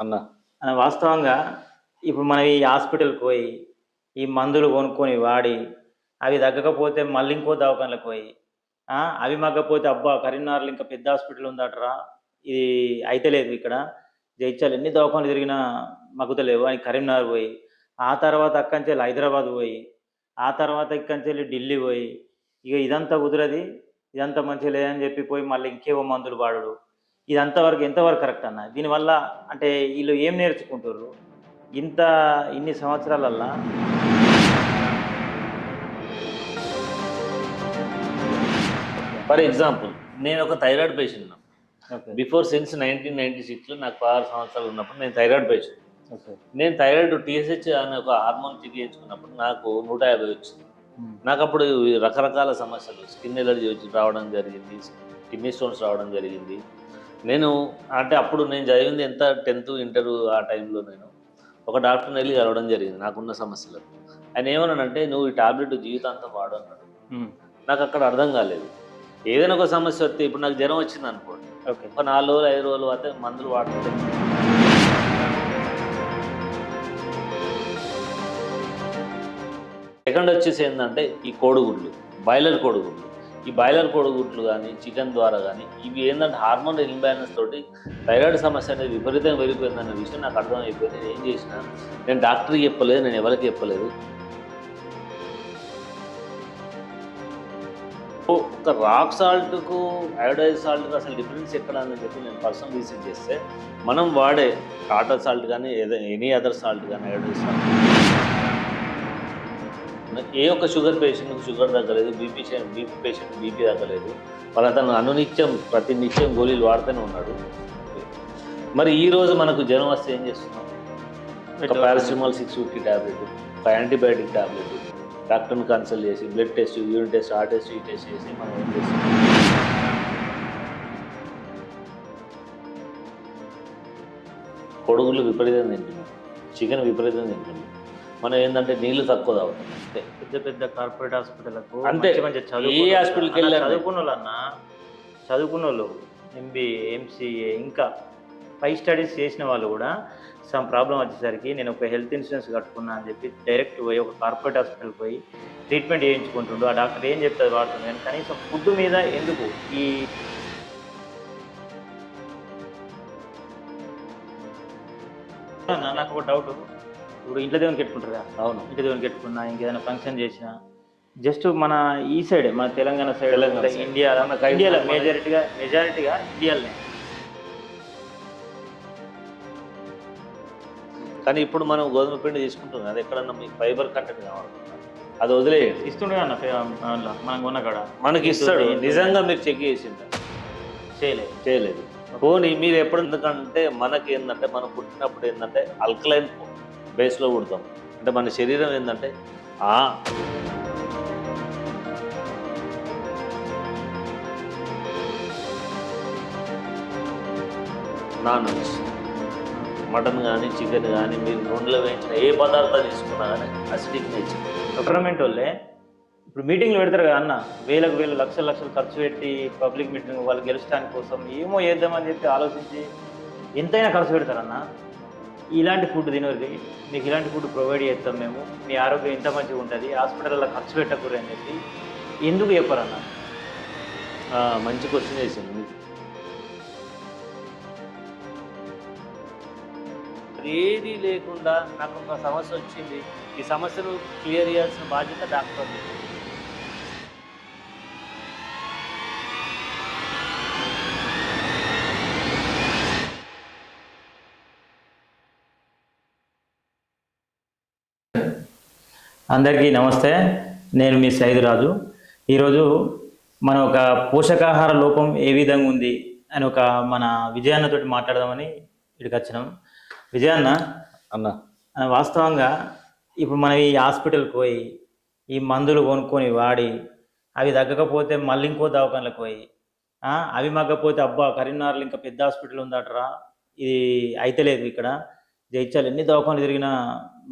అన్న వాస్తవంగా ఇప్పుడు మనం ఈ హాస్పిటల్కి పోయి ఈ మందులు కొనుక్కొని వాడి అవి తగ్గకపోతే మళ్ళీ ఇంకో దవాఖానలకు పోయి అవి మగ్గకపోతే అబ్బా కరీంనగర్లో ఇంకా పెద్ద హాస్పిటల్ ఉందటరా, ఇది అయితే లేదు ఇక్కడ జైత్యాలు ఎన్ని దవాఖానలు తిరిగినా మగ్గుతలేవు అని కరీంనగర్ పోయి, ఆ తర్వాత అక్కంచెల్లి హైదరాబాద్ పోయి, ఆ తర్వాత ఇక్కంచెల్లి ఢిల్లీ పోయి, ఇక ఇదంతా కుదరది, ఇదంతా మంచిగా లేదని చెప్పి పోయి మళ్ళీ ఇంకేవో మందులు వాడు. ఇది ఎంతవరకు కరెక్ట్ అన్న? దీనివల్ల అంటే వీళ్ళు ఏం నేర్చుకుంటారు ఇన్ని సంవత్సరాలల్లా? ఫర్ ఎగ్జాంపుల్, నేను ఒక thyroid patient. Okay. Before since 1996లో నాకు 16 సంవత్సరాలు ఉన్నప్పుడు నేను థైరాయిడ్ పేషెంట్. ఓకే. నేను థైరాయిడ్ TSH అనే ఒక హార్మోన్ చేయించుకున్నప్పుడు నాకు 150 వచ్చింది. నాకు అప్పుడు రకరకాల సమస్యలు, స్కిన్ ఎలర్జీ వచ్చి రావడం జరిగింది, కిడ్నీ స్టోన్స్ రావడం జరిగింది. నేను అంటే అప్పుడు నేను చదివింది ఎంత 10th ఇంటర్ ఆ టైంలో నేను ఒక డాక్టర్ని వెళ్ళి కలవడం జరిగింది నాకున్న సమస్యలకు. ఆయన ఏమన్నాడంటే, నువ్వు ఈ టాబ్లెట్ జీవితాంతం వాడు అన్నాడు. నాకు అక్కడ అర్థం కాలేదు. ఏదైనా ఒక సమస్య వస్తే, ఇప్పుడు నాకు జ్వరం వచ్చింది అనుకోండి, ఓకే, ఒక 4 రోజులు 5 రోజులు అయితే మందులు వాడుతుంటే, సెకండ్ వచ్చేసి ఏంటంటే ఈ కోడిగుడ్లు, బాయిలర్ కోడిగుడ్లు. ఈ బాయిలర్ కోడిగుడ్లు కానీ చికెన్ ద్వారా కానీ ఇవి ఏంటంటే హార్మోన్ ఇంబ్యాలెన్స్ తోటి థైరాయిడ్ సమస్య అనేది విపరీతంగా పెరిగిపోయిందన్న విషయం నాకు అర్థమైపోయింది. నేను ఏం చేసిన, నేను డాక్టర్కి చెప్పలేదు, నేను ఎవరికి చెప్పలేదు. ఒక రాక్ సాల్ట్కు అయోడైజ్ సాల్ట్కు అసలు డిఫరెన్స్ ఎక్కడ అని చెప్పి నేను పర్సనల్ రీసెర్చ్ చేస్తే, మనం వాడే టాటా సాల్ట్ కానీ ఎనీ అదర్ సాల్ట్ కానీ అయోడైజ్ సాల్ట్, ఏ ఒక్క షుగర్ పేషెంట్కి షుగర్ తగ్గలేదు, బీపీ పేషెంట్ బీపీ తగ్గలేదు. అతను అనునిత్యం ప్రతి నిత్యం గోళీలు వాడుతూనే ఉన్నాడు. మరి ఈరోజు మనకు జ్వరం వస్తే ఏం చేస్తున్నాం? ఒక పారాసిటమాల్ 650 ట్యాబ్లెట్, ఒక యాంటీబయాటిక్ ట్యాబ్లెట్, డాక్టర్ని కన్సల్ట్ చేసి బ్లడ్ టెస్ట్, యూరిన్ టెస్ట్, ఆ టెస్ట్, ఈ టెస్ట్ చేసి మనం ఏం చేస్తాం? కొడుగులు విపరీతంగా తింటున్నాం, చికెన్ విపరీతంగా తింటున్నాం. మనం ఏంటంటే నీళ్లు తక్కువ తాగుతాం. అంతే. పెద్ద పెద్ద కార్పొరేట్ హాస్పిటల్కు అంతే. ఏ హాస్పిటల్కి వెళ్ళారు? చదువుకున్న వాళ్ళు MBA, MCA ఇంకా పై స్టడీస్ చేసిన వాళ్ళు కూడా సమ్ ప్రాబ్లం వచ్చేసరికి నేను ఒక హెల్త్ ఇన్సూరెన్స్ కట్టుకున్నా అని చెప్పి డైరెక్ట్ పోయి ఒక కార్పొరేట్ హాస్పిటల్కి పోయి ట్రీట్మెంట్ చేయించుకుంటుండు. ఆ డాక్టర్ ఏం చెప్తుంది వాడుతుంది, కానీ కనీసం ఫుడ్ మీద ఎందుకు ఈ నాకు ఒక డౌట్. ఇప్పుడు ఇంట్లో దేవునికి పెట్టుకుంటారు కదా? అవును, ఇంట్లో దేవునికి పెట్టుకున్నా, ఇంకేదైనా ఫంక్షన్ చేసినా, జస్ట్ మన ఈ సైడే, మన తెలంగాణ సైడ్, ఇండియాలో మెజారిటీగా ఇండియాలోనే. కానీ ఇప్పుడు మనం గోధుమ పిండి తీసుకుంటున్నాం, అది ఎక్కడన్నా మీకు ఫైబర్ కంటెంట్ కావాలనుకుంటున్నా, అది వదిలేయండి. ఇస్తుండే అన్న మనం కొన్న కాడ మనకి ఇస్తాడు. నిజంగా మీరు చెక్ చేసిందా? చేయలేదు. పోనీ మీరు ఎప్పుడు, ఎందుకంటే మనకి ఏంటంటే మనం పుట్టినప్పుడు ఏంటంటే ఆల్కలైన్ బేస్లో పుడతాం. అంటే మన శరీరం ఏంటంటే నాన్ వెజ్, మటన్ కానీ చికెన్ కానీ మీరు నూనెలో వేయించిన ఏ పదార్థాలు తీసుకున్నా కానీ అసిడిక్ నేచర్. గవర్నమెంట్ వాళ్ళే ఇప్పుడు మీటింగ్లు పెడతారు కదా అన్న, వేలు లక్షలు ఖర్చు పెట్టి పబ్లిక్ మీటింగ్ వాళ్ళు గెలుచడానికి కోసం ఏమో చేద్దామని చెప్పి ఆలోచించి ఎంతైనా ఖర్చు పెడతారన్న. ఇలాంటి ఫుడ్ తినరికి మీకు ఇలాంటి ఫుడ్ ప్రొవైడ్ చేస్తాం మేము, మీ ఆరోగ్యం ఎంత మంచిగా ఉంటుంది, హాస్పిటల్లో ఖర్చు పెట్టకూడదు అని చెప్పి ఎందుకు చెప్పారన్న? మంచి క్వశ్చన్ వేసింది మీకు. ఏది లేకుండా నాకు ఒక సమస్య వచ్చింది, ఈ సమస్యను క్లియర్ చేయాల్సిన బాధ్యత డాక్టర్. అందరికీ నమస్తే, నేను మీ సైదురాజు. ఈరోజు మనం ఒక పోషకాహార లోపం ఏ విధంగా ఉంది అని ఒక మన విజయాన్నతోటి మాట్లాడదామని ఇక్కడికి వచ్చినాం. విజయన్న వాస్తవంగా ఇప్పుడు మనం ఈ హాస్పిటల్కి పోయి ఈ మందులు కొనుక్కొని వాడి అవి తగ్గకపోతే మళ్ళీ ఇంకో దవాఖానలకు పోయి అవి మగ్గకపోతే అబ్బా కరీంనగర్లో ఇంకా పెద్ద హాస్పిటల్ ఉందటరా, ఇది అయితే లేదు ఇక్కడ జైత్యాలు ఎన్ని దవాఖానలు తిరిగినా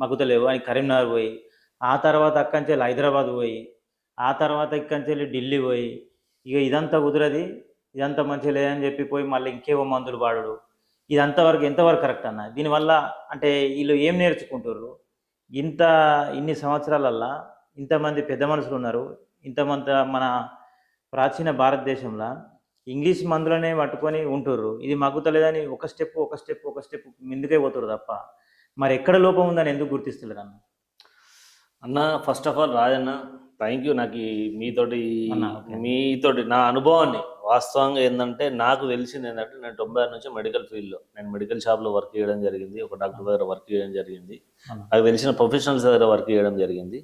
మగ్గుతలేవు అని కరీంనగర్ పోయి, ఆ తర్వాత అక్కంచెల్లి హైదరాబాద్ పోయి, ఆ తర్వాత ఇక్కంచెల్లి ఢిల్లీ పోయి, ఇక ఇదంతా కుదరది, ఇదంతా మంచిగా లేదని చెప్పి పోయి మళ్ళీ ఇంకేవో మందులు వాడు. ఇది అంతవరకు ఎంతవరకు కరెక్ట్ అన్న? దీనివల్ల అంటే వీళ్ళు ఏం నేర్చుకుంటారు? ఇంత ఇన్ని సంవత్సరాలల్లా ఇంతమంది పెద్ద మనుషులు ఉన్నారు. ఇంతమంది మన ప్రాచీన భారతదేశంలో ఇంగ్లీష్ మందులనే పట్టుకొని ఉంటుర్రు. ఇది మగ్గుతలేదని ఒక స్టెప్ ముందుకే పోతుర్రు తప్ప మరి ఎక్కడ లోపం ఉందని ఎందుకు గుర్తిస్తలేరు అన్న? అన్న first of all Rajanna, thank you. నాకు మీతోటి అన్న, ఓకే. మీతోటి నా అనుభవాన్ని వాస్తవంగా ఏంటంటే నాకు తెలిసింది ఏంటంటే నేను 96 నుంచి మెడికల్ ఫీల్డ్లో నేను మెడికల్ షాప్లో వర్క్ చేయడం జరిగింది. ఒక డాక్టర్ దగ్గర వర్క్ చేయడం జరిగింది. అన్న. నాకు తెలిసిన ప్రొఫెషనల్స్ దగ్గర వర్క్ చేయడం జరిగింది.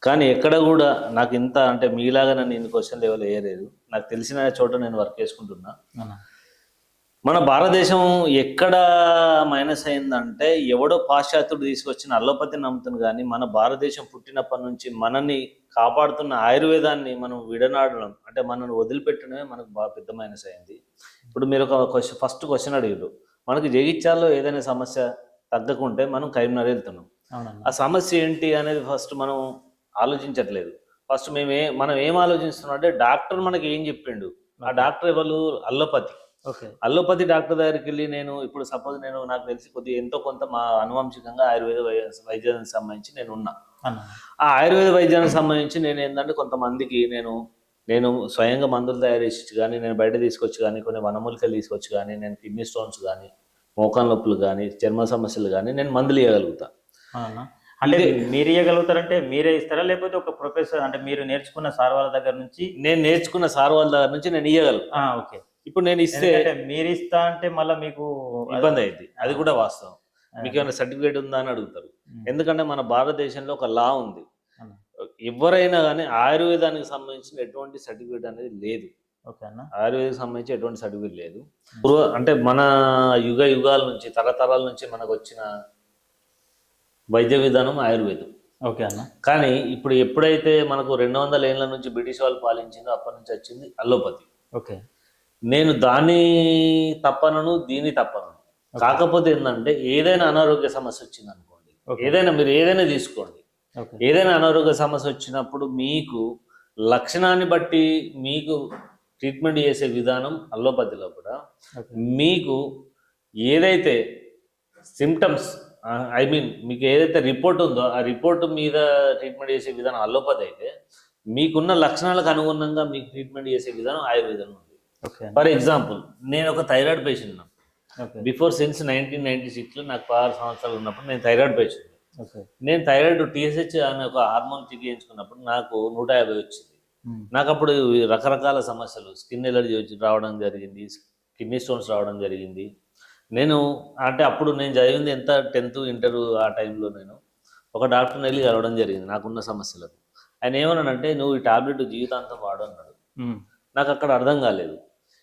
కానీ ఎక్కడ కూడా నాకు ఇంత అంటే మీలాగా నన్ను ఇన్ని క్వశ్చన్లు ఎవరు వేయలేదు. నాకు తెలిసిన చోట నేను వర్క్ చేసుకుంటున్నా. అన్న. మన భారతదేశం ఎక్కడ మైనస్ అయిందంటే ఎవడో పాశ్చాత్యుడు తీసుకొచ్చిన అల్లోపతిని నమ్ముతుంది, కానీ మన భారతదేశం పుట్టినప్పటి నుంచి మనల్ని కాపాడుతున్న ఆయుర్వేదాన్ని మనం విడనాడడం అంటే మనల్ని వదిలిపెట్టడమే మనకు బాగా పెద్ద మైనస్ అయింది. ఇప్పుడు మీరు ఒక ఫస్ట్ క్వశ్చన్ అడిగారు, మనకి జగిత్యాల్లో ఏదైనా సమస్య తగ్గకుంటే మనం కరీంనగర్ వెళ్తున్నాం. అవునన్న. ఆ సమస్య ఏంటి అనేది ఫస్ట్ మనం ఆలోచించట్లేదు. ఫస్ట్ మనం ఏం ఆలోచిస్తున్నాం అంటే డాక్టర్ మనకి ఏం చెప్పిండు, ఆ డాక్టర్ ఎవరు? అల్లోపతి. ఓకే. అల్లోపతి డాక్టర్ దగ్గరికి వెళ్ళి నేను ఇప్పుడు సపోజ్ నాకు తెలిసి కొద్దిగా ఎంతో కొంత మా అనువంశికంగా ఆయుర్వేద వైద్యానికి సంబంధించి నేను ఉన్నా. అన్న. ఆ ఆయుర్వేద వైద్యానికి సంబంధించి నేను ఏంటంటే కొంతమందికి నేను స్వయంగా మందులు తయారు చేసి కానీ, నేను బయట తీసుకొచ్చి కానీ, కొన్ని వనమూలికలు తీసుకొచ్చి కానీ, నేను కిడ్నీ స్టోన్స్ కానీ, మోకాళ్ళ నొప్పులు కానీ, చర్మ సమస్యలు కానీ నేను మందులు ఇవ్వగలుగుతా. అవునా? అంటే మీరు ఇవ్వగలుగుతారంటే మీరే ఇస్తారా, లేకపోతే ఒక ప్రొఫెసర్ అంటే మీరు నేర్చుకున్న సార్ వాళ్ళ దగ్గర నుంచి? నేను నేర్చుకున్న సార్ వాళ్ళ దగ్గర నుంచి నేను ఇవ్వగలుగుతా. ఓకే. ఇప్పుడు నేను ఇస్తే మీరు ఇస్తా అంటే మళ్ళీ మీకు ఇబ్బంది అయింది. అది కూడా వాస్తవం. మీకు ఏమైనా సర్టిఫికేట్ ఉందా అని అడుగుతారు. ఎందుకంటే మన భారతదేశంలో ఒక లా ఉంది, ఎవరైనా కానీ ఆయుర్వేదానికి సంబంధించిన ఎటువంటి సర్టిఫికేట్ అనేది లేదు. ఆయుర్వేదానికి సంబంధించి ఎటువంటి సర్టిఫికేట్ లేదు. అంటే మన యుగాల నుంచి తరతరాల నుంచి మనకు వచ్చిన వైద్య విధానం ఆయుర్వేదం. ఓకే అన్న. కానీ ఇప్పుడు ఎప్పుడైతే మనకు 200 ఏళ్ల నుంచి బ్రిటిష్ వాళ్ళు పాలించిందో అప్పటి నుంచి వచ్చింది అల్లోపతి. ఓకే. నేను దాన్ని తప్పనను, దీన్ని తప్పనను. కాకపోతే ఏంటంటే ఏదైనా అనారోగ్య సమస్య వచ్చింది అనుకోండి, మీరు ఏదైనా తీసుకోండి, ఏదైనా అనారోగ్య సమస్య వచ్చినప్పుడు మీకు లక్షణాన్ని బట్టి మీకు ట్రీట్మెంట్ చేసే విధానం అల్లోపతిలో కూడా మీకు ఏదైతే సిమ్టమ్స్ మీకు ఏదైతే రిపోర్ట్ ఉందో ఆ రిపోర్ట్ మీద ట్రీట్మెంట్ చేసే విధానం అల్లోపతి అయితే, మీకున్న లక్షణాలకు అనుగుణంగా మీకు ట్రీట్మెంట్ చేసే విధానం ఆయుర్వేదం ఉంది. ఫర్ ఎగ్జాంపుల్, నేను ఒక థైరాయిడ్ పేషెంట్. బిఫోర్ సిన్స్ 1996లో నాకు 16 సంవత్సరాలు ఉన్నప్పుడు నేను థైరాయిడ్ పేషెంట్. నేను థైరాయిడ్ TSH అనే ఒక హార్మోన్ చికిత్సించుకున్నప్పుడు నాకు 150 వచ్చింది. నాకు అప్పుడు రకరకాల సమస్యలు, స్కిన్ ఎలర్జీ రావడం జరిగింది, కిడ్నీ స్టోన్స్ రావడం జరిగింది. నేను అంటే అప్పుడు నేను చదివింది ఎంత 10th ఇంటర్ ఆ టైంలో నేను ఒక డాక్టర్ని వెళ్ళి కలవడం జరిగింది నాకున్న సమస్యలకు. ఆయన ఏమన్నాడంటే, నువ్వు ఈ టాబ్లెట్ జీవితాంతం వాడు అన్నాడు. నాకు అక్కడ అర్థం కాలేదు.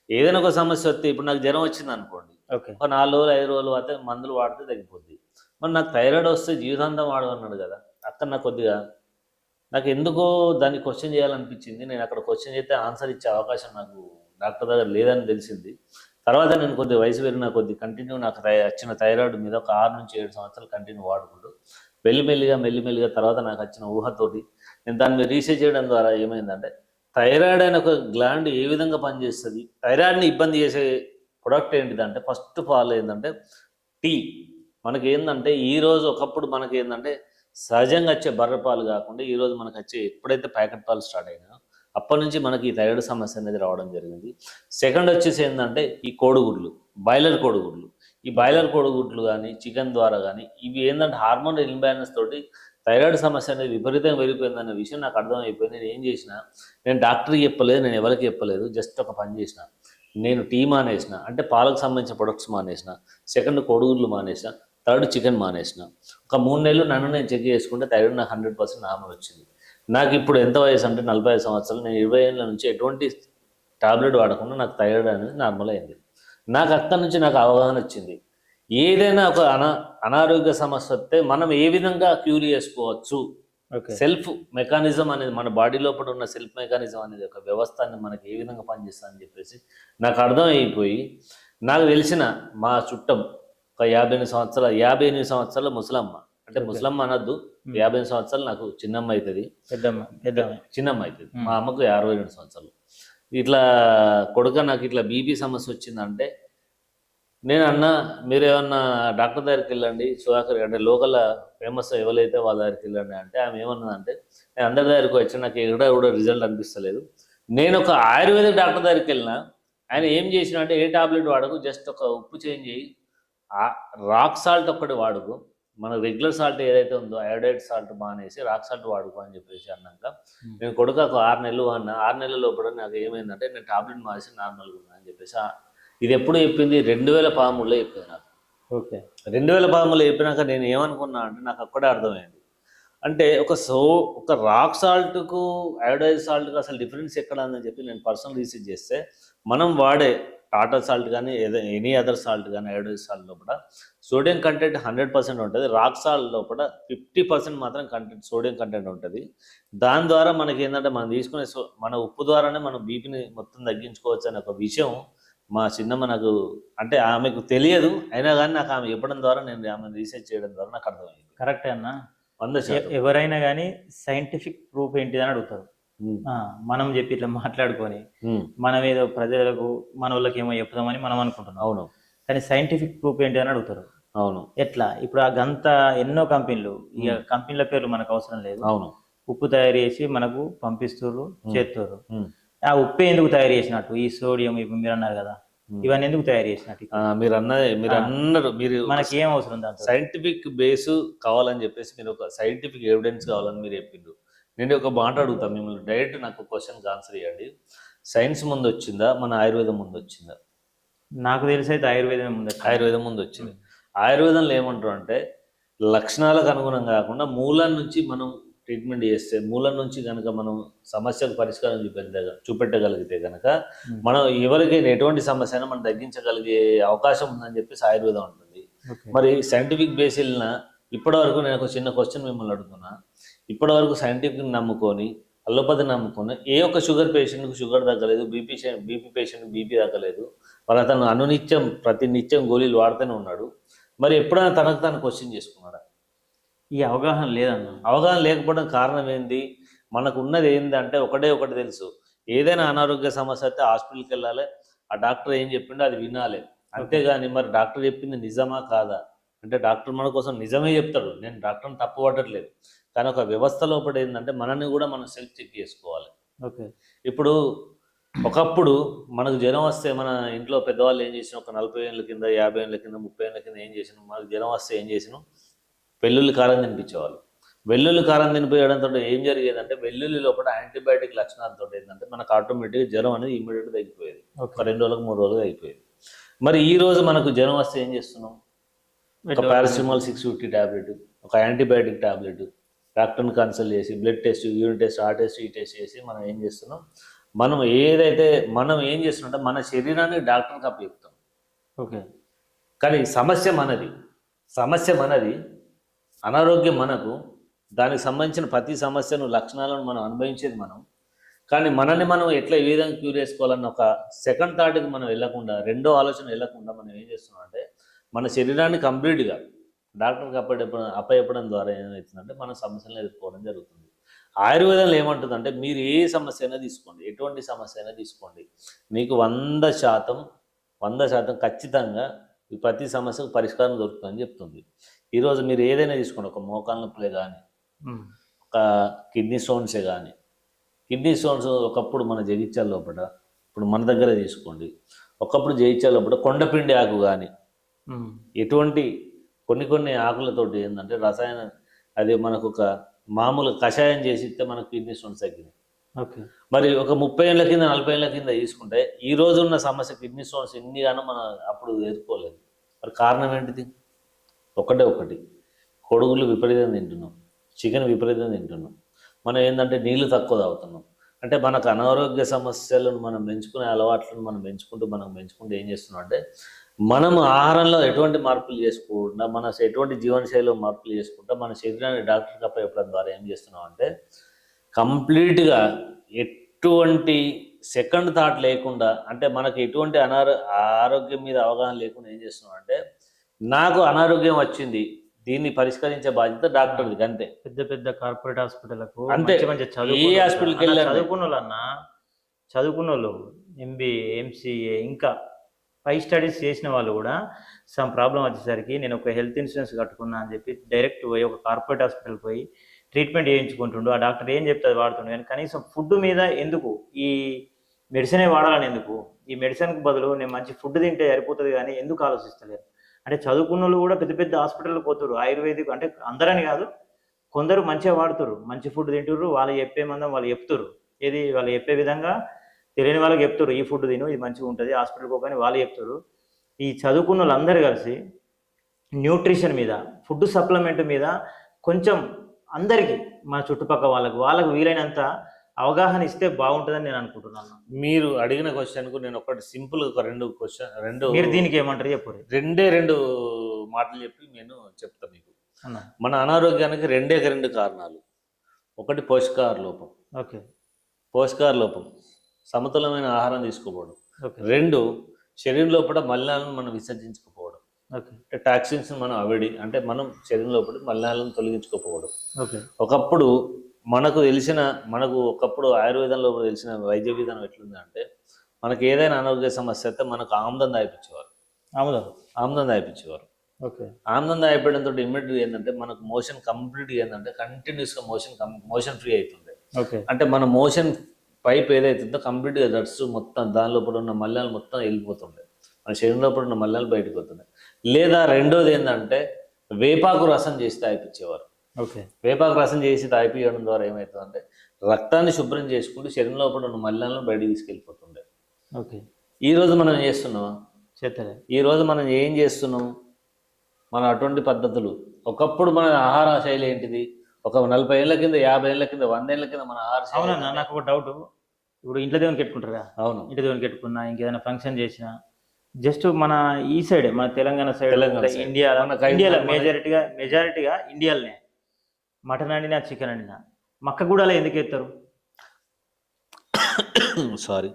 ఏదైనా ఒక సమస్య వస్తే, ఇప్పుడు నాకు జ్వరం వచ్చింది అనుకోండి, ఒక 4 రోజులు 5 రోజులు అయితే మందులు వాడితే తగ్గిపోద్ది. మరి నాకు థైరాయిడ్ వస్తే జీవితాంతం వాడు అన్నాడు కదా. అక్కడ నాకు ఎందుకో దాన్ని క్వశ్చన్ చేయాలనిపించింది. నేను అక్కడ క్వశ్చన్ చేస్తే ఆన్సర్ ఇచ్చే అవకాశం నాకు డాక్టర్ దగ్గర లేదని తెలిసింది. తర్వాత నేను కొద్దిగా వయసు పెరిగిన కంటిన్యూ నాకు వచ్చిన థైరాయిడ్ మీద ఒక 6 నుంచి 7 సంవత్సరాలు కంటిన్యూ వాడుకుంటూ మెల్లిమెల్లిగా తర్వాత నాకు వచ్చిన ఊహతోటి నేను దాని మీద రీసెర్చ్ చేయడం ద్వారా ఏమైందంటే, థైరాయిడ్ అనే ఒక గ్లాండ్ ఏ విధంగా పనిచేస్తుంది, థైరాయిడ్ని ఇబ్బంది చేసే ప్రొడక్ట్ ఏంటిదంటే, ఫస్ట్ ఆఫ్ ఆల్ ఏంటంటే టీ. మనకి ఏంటంటే ఈరోజు ఒకప్పుడు మనకి ఏంటంటే సహజంగా వచ్చే బర్రె పాలు కాకుండా ఈరోజు మనకు వచ్చే ఎప్పుడైతే ప్యాకెట్ పాలు స్టార్ట్ అయినాయో అప్పటి నుంచి మనకి ఈ థైరాయిడ్ సమస్య అనేది రావడం జరిగింది. సెకండ్ వచ్చేసి ఏంటంటే ఈ కోడిగుడ్లు, బాయిలర్ కోడిగుడ్లు. ఈ బాయిలర్ కోడిగుడ్లు కానీ, చికెన్ ద్వారా కానీ, ఇవి ఏంటంటే హార్మోన్ ఇంబ్యాలెన్స్ తోటి థైరాయిడ్ సమస్య అనేది విపరీతంగా పెరిగిపోయిందన్న విషయం నాకు అర్థమైపోయింది. నేను ఏం చేసిన, నేను డాక్టర్కి చెప్పలేదు, నేను ఎవరికి చెప్పలేదు, జస్ట్ ఒక పని చేసిన. నేను టీ మానేసిన, అంటే పాలకు సంబంధించిన ప్రొడక్ట్స్ మానేసిన. సెకండ్ కోడిగుడ్లు మానేసిన. థర్డ్ చికెన్ మానేసిన. ఒక 3 నెలలు నన్ను నేను చెక్ చేసుకుంటే థైరాయిడ్ నాకు 100% నార్మల్ వచ్చింది. నాకు ఇప్పుడు ఎంత వయసు అంటే 45 సంవత్సరాలు. నేను 20 ఏళ్ళ నుంచి ఎటువంటి టాబ్లెట్ వాడకుండా నాకు థైరాయిడ్ అనేది నార్మల్ అయింది. నాకు అక్కడి నుంచి నాకు అవగాహన వచ్చింది, ఏదైనా ఒక అనారోగ్య సమస్య వస్తే మనం ఏ విధంగా క్యూర్ చేసుకోవచ్చు. సెల్ఫ్ మెకానిజం అనేది, మన బాడీ లోపల ఉన్న సెల్ఫ్ మెకానిజం అనేది ఒక వ్యవస్థని మనకి ఏ విధంగా పనిచేస్తుందని చెప్పేసి నాకు అర్థమైపోయి, నాకు తెలిసిన మా చుట్టం ఒక 58 సంవత్సరాల ముసలమ్మ, అంటే ముసలమ్మ అనొద్దు, 58 సంవత్సరాలు నాకు చిన్నమ్మ అవుతుంది, చిన్నమ్మ అవుతుంది. మా అమ్మకు 62 సంవత్సరాలు. ఇట్లా కొడుక నాకు ఇట్లా బీపీ సమస్య వచ్చిందంటే నేను అన్నా మీరు ఏమన్నా డాక్టర్ దగ్గరికి వెళ్ళండి, సుధాకర్ అంటే లోకల్ ఫేమస్ ఎవరైతే వాళ్ళ దగ్గరికి వెళ్ళండి అంటే ఆమె ఏమన్నదంటే, నేను అందరి దగ్గరికి వచ్చి నాకు ఎక్కడ కూడా రిజల్ట్ అనిపిస్తలేదు. నేను ఒక ఆయుర్వేదిక్ డాక్టర్ దగ్గరికి వెళ్ళినా ఆయన ఏం చేసిన అంటే ఏ టాబ్లెట్ వాడకు, జస్ట్ ఒక ఉప్పు చేంజ్ చేయి, రాక్ సాల్ట్ ఒక్కటి వాడుకు, మన రెగ్యులర్ సాల్ట్ ఏదైతే ఉందో అయోడైడ్ సాల్ట్ మానేసి రాక్ సాల్ట్ వాడుకో అని చెప్పేసి అన్నాక నేను కొడుకు ఒక 6 నెలలు అన్న 6 నెలల లోపల నాకు ఏమైందంటే నేను టాబ్లెట్ మానేసి నార్మల్గా ఉన్నా అని చెప్పేసి ఇది ఎప్పుడు చెప్పింది 2013లో చెప్పింది నాకు. ఓకే. 2013లో చెప్పినాక నేను ఏమనుకున్నా అంటే నాకు అక్కడే అర్థమైంది. అంటే ఒక రాక్ సాల్ట్కు అయోడైజ్ సాల్ట్కు అసలు డిఫరెన్స్ ఎక్కడ ఉందని చెప్పి నేను పర్సనల్ రీసెర్చ్ చేస్తే మనం వాడే టాటా సాల్ట్ కానీ ఎనీ అదర్ సాల్ట్ కానీ అయోడైజ్ సాల్ట్ లోపల సోడియం కంటెంట్ 100% ఉంటుంది. రాక్ సాల్ట్ లోపల 50% మాత్రం సోడియం కంటెంట్ ఉంటుంది. దాని ద్వారా మనకి ఏంటంటే మనం తీసుకునే మన ఉప్పు ద్వారానే మనం బీపీని మొత్తం తగ్గించుకోవచ్చు అనే ఒక విషయం మా చిన్నమ్మ నాకు, అంటే ఆమెకు తెలియదు అయినా కానీ నాకు ఆమె చెప్పడం ద్వారా నేను ఆమె రీసెర్చ్ చేయడం ద్వారా నాకు అర్థమైంది. కరెక్టే అన్న. 100%. ఎవరైనా కానీ సైంటిఫిక్ ప్రూఫ్ ఏంటిది అని అడుగుతారు. మనం చెప్పి ఇట్లా మాట్లాడుకొని మనం ఏదో ప్రజలకు మన వాళ్ళకి ఏమో చెప్తామని మనం అనుకుంటున్నాం. అవును. కానీ సైంటిఫిక్ ప్రూఫ్ ఏంటి అని అడుగుతారు. అవును. ఎట్లా ఇప్పుడు ఆ గంత ఎన్నో కంపెనీలు, ఇక కంపెనీల పేర్లు మనకు అవసరం లేదు. అవును. ఉప్పు తయారు చేసి మనకు పంపిస్తున్నారు, చేస్తున్నారు. ఆ ఉప్పు ఎందుకు తయారు చేసినట్టు, ఈ సోడియం ఇప్పుడు మీరు అన్నారు కదా, ఇవన్నీ ఎందుకు తయారు చేసినట్టు? మీరు అన్నారు మీరు మనకి ఏం అవసరం దాంతో? సైంటిఫిక్ బేస్ కావాలని చెప్పేసి మీరు ఒక సైంటిఫిక్ ఎవిడెన్స్ కావాలని మీరు చెప్పిండ్రు. నేను ఒక మాట అడుగుతాను మిమ్మల్ని డైరెక్ట్, నాకు క్వశ్చన్కి ఆన్సర్ ఇవ్వండి. సైన్స్ ముందు వచ్చిందా మన ఆయుర్వేదం ముందు వచ్చిందా? నాకు తెలిసి అయితే ఆయుర్వేదం ముందు వచ్చింది. ఆయుర్వేదంలో ఏమంటారు అంటే లక్షణాలకు అనుగుణంగా కాకుండా మూలం నుంచి మనం ట్రీట్మెంట్ చేస్తే, మూలం నుంచి కనుక మనం సమస్యకు పరిష్కారం చూపెట్టగలిగితే కనుక మనం ఎవరికైనా ఎటువంటి సమస్య అయినా మనం తగ్గించగలిగే అవకాశం ఉందని చెప్పేసి ఆయుర్వేదం ఉంటుంది. మరి సైంటిఫిక్ బేస్ వెళ్ళిన ఇప్పటివరకు నేను ఒక చిన్న క్వశ్చన్ మిమ్మల్ని అడుగుతున్నా, ఇప్పటివరకు సైంటిఫిక్ నమ్ముకొని అల్లోపతి నమ్ముకొని ఏ ఒక్క షుగర్ పేషెంట్కి షుగర్ తగ్గలేదు, బీపీ పేషెంట్కి బీపీ తగ్గలేదు, మరి అతను ప్రతి నిత్యం గోళీలు వాడుతూనే ఉన్నాడు. మరి ఎప్పుడైనా తనకు తాను క్వశ్చన్ చేసుకున్నాడా? ఈ అవగాహన లేదన్న. అవగాహన లేకపోవడం కారణం ఏంది? మనకు ఉన్నది ఏంటంటే ఒకటి తెలుసు, ఏదైనా అనారోగ్య సమస్య అయితే హాస్పిటల్కి వెళ్ళాలి, ఆ డాక్టర్ ఏం చెప్పిండో అది వినాలి, అంతేగాని మరి డాక్టర్ చెప్పింది నిజమా కాదా అంటే డాక్టర్ మన కోసం నిజమే చెప్తాడు, నేను డాక్టర్ని తప్పు పట్టట్లేదు, కానీ ఒక వ్యవస్థ లోపల ఏంటంటే మనల్ని కూడా మనం సెల్ఫ్ చెక్ చేసుకోవాలి. ఓకే. ఇప్పుడు ఒకప్పుడు మనకు జ్వరం వస్తే మన ఇంట్లో పెద్దవాళ్ళు ఏం చేసినాం, ఒక 40 ఏళ్ళ కింద 50 ఏళ్ళ కింద 30 ఏళ్ళ కింద ఏం చేసినాం, మనకు జ్వరం వస్తే ఏం చేసినాం, వెల్లుల్లి కారం తినిపించేవాళ్ళు. వెల్లుల్లి కారం తినిపించడంతో ఏం జరిగేదంటే వెల్లుల్లి లోపల యాంటీబయాటిక్ లక్షణాలతో ఏంటంటే మనకు ఆటోమేటిక్గా జ్వరం అనేది ఇమ్మీడియట్గా తగ్గిపోయేది. ఒక 2 రోజులకు 3 రోజులకు అయిపోయేది. మరి ఈ రోజు మనకు జ్వరం వస్తే ఏం చేస్తున్నాం, ఒక పారాసిటమాల్ 650 ట్యాబ్లెట్, ఒక యాంటీబయాటిక్ ట్యాబ్లెట్, డాక్టర్ని కన్సల్ట్ చేసి బ్లడ్ టెస్ట్, యూరిన్ టెస్ట్, ఆ టెస్ట్, ఈ టెస్ట్ చేసి మనం ఏం చేస్తున్నాం, మనం ఏం చేస్తున్నాం అంటే మన శరీరాన్ని డాక్టర్కి అప్పచెప్తాం. ఓకే. కానీ సమస్య మనది, అనారోగ్యం మనకు, దానికి సంబంధించిన ప్రతి సమస్యను లక్షణాలను మనం అనుభవించేది మనం. కానీ మనల్ని మనం ఎట్లా ఏ విధంగా క్యూర్ చేసుకోవాలన్న ఒక సెకండ్ థాట్కి మనం వెళ్ళకుండా, రెండో ఆలోచన వెళ్ళకుండా మనం ఏం చేస్తున్నాం అంటే మన శరీరాన్ని కంప్లీట్గా డాక్టర్కి అప్పచెప్పడం ద్వారా ఏమవుతుందంటే మన సమస్యలను ఎదుర్కోవడం జరుగుతుంది. ఆయుర్వేదంలో ఏమంటుందంటే మీరు ఏ సమస్య అయినా తీసుకోండి, ఎటువంటి సమస్య అయినా తీసుకోండి, మీకు 100% ఖచ్చితంగా ప్రతి సమస్యకు పరిష్కారం దొరుకుతుందని చెప్తుంది. ఈరోజు మీరు ఏదైనా తీసుకోండి, ఒక మోకాళ్ళ నొప్పులే కానీ, ఒక కిడ్నీ స్టోన్సే కానీ, కిడ్నీ స్టోన్స్ ఒకప్పుడు మన జగిత్యాల లోపల, ఇప్పుడు మన దగ్గర తీసుకోండి, ఒకప్పుడు జగిత్యాల లోపల కొండపిండి ఆకు కానీ ఎటువంటి కొన్ని ఆకులతోటి ఏంటంటే రసాయన అది మనకు ఒక మామూలు కషాయం చేసి ఇస్తే మనకు కిడ్నీ స్టోన్స్ తగ్గినాయి. ఓకే. మరి ఒక 30 ఏళ్ళ కింద 40 ఏళ్ళ కింద తీసుకుంటే ఈ రోజు ఉన్న సమస్య కిడ్నీ స్టోన్స్ ఎన్నిగానో మనం అప్పుడు ఎదుర్కోలేదు. మరి కారణం ఏంటిది? ఒకటి కొడుగులు విపరీతంగా తింటున్నాం, చికెన్ విపరీతంగా తింటున్నాం, మనం ఏంటంటే నీళ్లు తక్కువ తాగుతున్నాం. అంటే మనకు అనారోగ్య సమస్యలను మనం పెంచుకునే అలవాట్లను మనం పెంచుకుంటూ ఏం చేస్తున్నాం అంటే మనము ఆహారంలో ఎటువంటి మార్పులు చేసుకోకుండా, మన ఎటువంటి జీవనశైలిలో మార్పులు చేసుకుంటా మన శరీరాన్ని డాక్టర్కి అప్పచెప్పడం ద్వారా ఏం చేస్తున్నాం అంటే కంప్లీట్గా ఎటువంటి సెకండ్ థాట్ లేకుండా, అంటే మనకు ఎటువంటి ఆరోగ్యం మీద అవగాహన లేకుండా ఏం చేస్తున్నాం అంటే నాకు అనారోగ్యం వచ్చింది, దీన్ని పరిష్కరించే బాధ్యత డాక్టర్ది. అంతే. పెద్ద కార్పొరేట్ హాస్పిటల్కు అంతే, ఏ హాస్పిటల్కి వెళ్ళారు చదువుకున్న వాళ్ళు MBA, MCA ఇంకా పై స్టడీస్ చేసిన వాళ్ళు కూడా సమ్ ప్రాబ్లం వచ్చేసరికి నేను ఒక హెల్త్ ఇన్సూరెన్స్ కట్టుకున్నా అని చెప్పి డైరెక్ట్ పోయి ఒక కార్పొరేట్ హాస్పిటల్ పోయి ట్రీట్మెంట్ చేయించుకుంటుండు. ఆ డాక్టర్ ఏం చెప్తే అది వాడుతుండు. కానీ కనీసం ఫుడ్ మీద ఎందుకు ఈ మెడిసినే వాడాలని ఎందుకు? ఈ మెడిసిన్కి బదులు నేను మంచి ఫుడ్ తింటే సరిపోతుంది కానీ ఎందుకు ఆలోచిస్తలేరు? అంటే చదువుకున్న వాళ్ళు కూడా పెద్ద పెద్ద హాస్పిటల్కి పోతారు. ఆయుర్వేదిక్ అంటే అందరని కాదు, కొందరు మంచిగా వాడుతారు, మంచి ఫుడ్ తింటారు, వాళ్ళు చెప్పే మందం వాళ్ళు చెప్తారు. ఏది వాళ్ళు చెప్పే విధంగా తెలియని వాళ్ళకి చెప్తారు, ఈ ఫుడ్ తిను ఇది మంచిగా ఉంటుంది హాస్పిటల్కి పోకని వాళ్ళు చెప్తారు. ఈ చదువుకున్న వాళ్ళందరూ కలిసి న్యూట్రిషన్ మీద, ఫుడ్ సప్లిమెంట్ మీద కొంచెం అందరికీ మన చుట్టుపక్కల వాళ్ళకు వీలైనంత అవగాహన ఇస్తే బాగుంటుందని నేను అనుకుంటున్నాను. మీరు అడిగిన క్వశ్చన్కు నేను ఒకటి సింపుల్ ఒక రెండు మీరు దీనికి ఏమంటారు చెప్పండి. రెండు మాటలు చెప్పి నేను చెప్తాను మీకు. అన్న మన అనారోగ్యానికి రెండు కారణాలు. ఒకటి పోషకాహార లోపం. ఓకే. పోషకాహార లోపం, సమతులమైన ఆహారం తీసుకోపోవడం. ఓకే. రెండు, శరీరం లోపల మలినాలను మనం విసర్జించకపోవడం. ఓకే. అంటే టాక్సిన్స్ మనం అవాయిడ్, అంటే మనం శరీరం లోపల మలినాలను తొలగించుకోకపోవడం. ఓకే. ఒకప్పుడు ఒకప్పుడు ఆయుర్వేదంలో తెలిసిన వైద్య విధానం ఎట్లుందంటే, మనకి ఏదైనా అనారోగ్య సమస్య అయితే మనకు ఆమ్లం దాయిపించేవారు. ఆమ్లం దాయిపించేవారు. ఓకే. ఆమ్లం దాయిపోయడంతో ఇమ్మీడియట్గా ఏంటంటే మనకు మోషన్ కంప్లీట్గా ఏంటంటే కంటిన్యూస్గా మోషన్ ఫ్రీ అవుతుంది. ఓకే. అంటే మన మోషన్ పైప్ ఏదైతుందో కంప్లీట్గా రట్స్ మొత్తం దాని లోపల ఉన్న మల్లాలు మొత్తం వెళ్ళిపోతుండే, మన శరీరం లోపల ఉన్న మల్లాలు బయటకు పోతుండే. లేదా రెండోది ఏంటంటే వేపాకు రసం చేసి తాగిపించేవారు. ఓకే. వేపాకు రసం చేసి తాగిపించడం ద్వారా ఏమవుతుందంటే రక్తాన్ని శుభ్రం చేసుకుంటూ శరీరం లోపల ఉన్న మల్లాలను బయటకు తీసుకెళ్ళిపోతుండే. ఓకే. ఈరోజు మనం ఏం చేస్తున్నాం? ఈరోజు మనం ఏం చేస్తున్నాం? మన అటువంటి పద్ధతులు. ఒకప్పుడు మన ఆహార శైలి ఏంటిది? ఒక 40 ఏళ్ళ కింద, 50 ఏళ్ళ కింద, 100 ఏళ్ళ కింద మన ఆహార శైలి. అవునన్నా, నాకు ఒక డౌట్. ఇప్పుడు ఇంట్లో దేవునికి పెట్టుకుంటారా? అవును. ఇంట్లో దేవునికి పెట్టుకున్నా, ఇంకేదైనా ఫంక్షన్ చేసినా, జస్ట్ మన ఈ సైడ్, మన తెలంగాణ సైడ్, ఇండియాలో మెజారిటీగా ఇండియాలోనే మటన్ వండినా, చికెన్ వండినా మక్కగూడలో ఎందుకు ఎత్తారు? సారీ,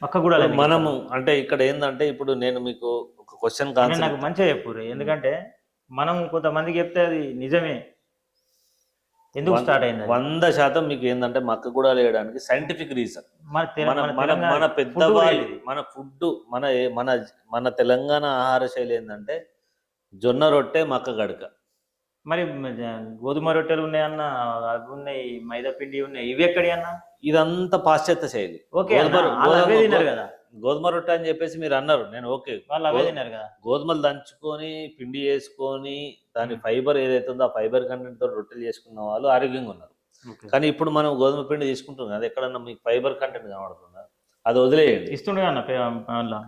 మక్కగూడలో మనము అంటే ఇక్కడ ఏంటంటే, ఇప్పుడు నేను మీకు ఒక క్వశ్చన్ నాకు మంచిగా చెప్పుర్రు. ఎందుకంటే మనం కొంతమందికి చెప్తే అది నిజమే. ఎందుకు స్టార్ట్ అయింది? 100% మీకు ఏంటంటే మక్కగూడలు వేయడానికి సైంటిఫిక్ రీజన్. మన పెద్దవాళ్ళు, మన ఫుడ్, మన తెలంగాణ ఆహార శైలి ఏంటంటే జొన్న రొట్టె, మక్క గడక. మరి గోధుమ రొట్టెలు ఉన్నాయన్న, అవి ఉన్నాయి, మైదా పిండి ఉన్నాయి, ఇవి ఎక్కడి అన్న? ఇదంతా పాశ్చాత్య శైలి. కదా గోధుమ రొట్టె అని చెప్పేసి మీరు అన్నారు, నేను ఓకే. వాళ్ళు అవే తిన్నారు కదా. గోధుమలు దంచుకొని పిండి చేసుకొని దాని ఫైబర్ ఏదైతే ఉందో ఆ ఫైబర్ కంటెంట్ తో రొట్టెలు చేసుకున్న వాళ్ళు ఆరోగ్యంగా ఉన్నారు. కానీ ఇప్పుడు మనం గోధుమ పిండి తీసుకుంటున్నాం, అది ఎక్కడన్నా మీకు ఫైబర్ కంటెంట్ కనబడుతుందా? అది వదిలేయండి. ఇస్తుండే అన్న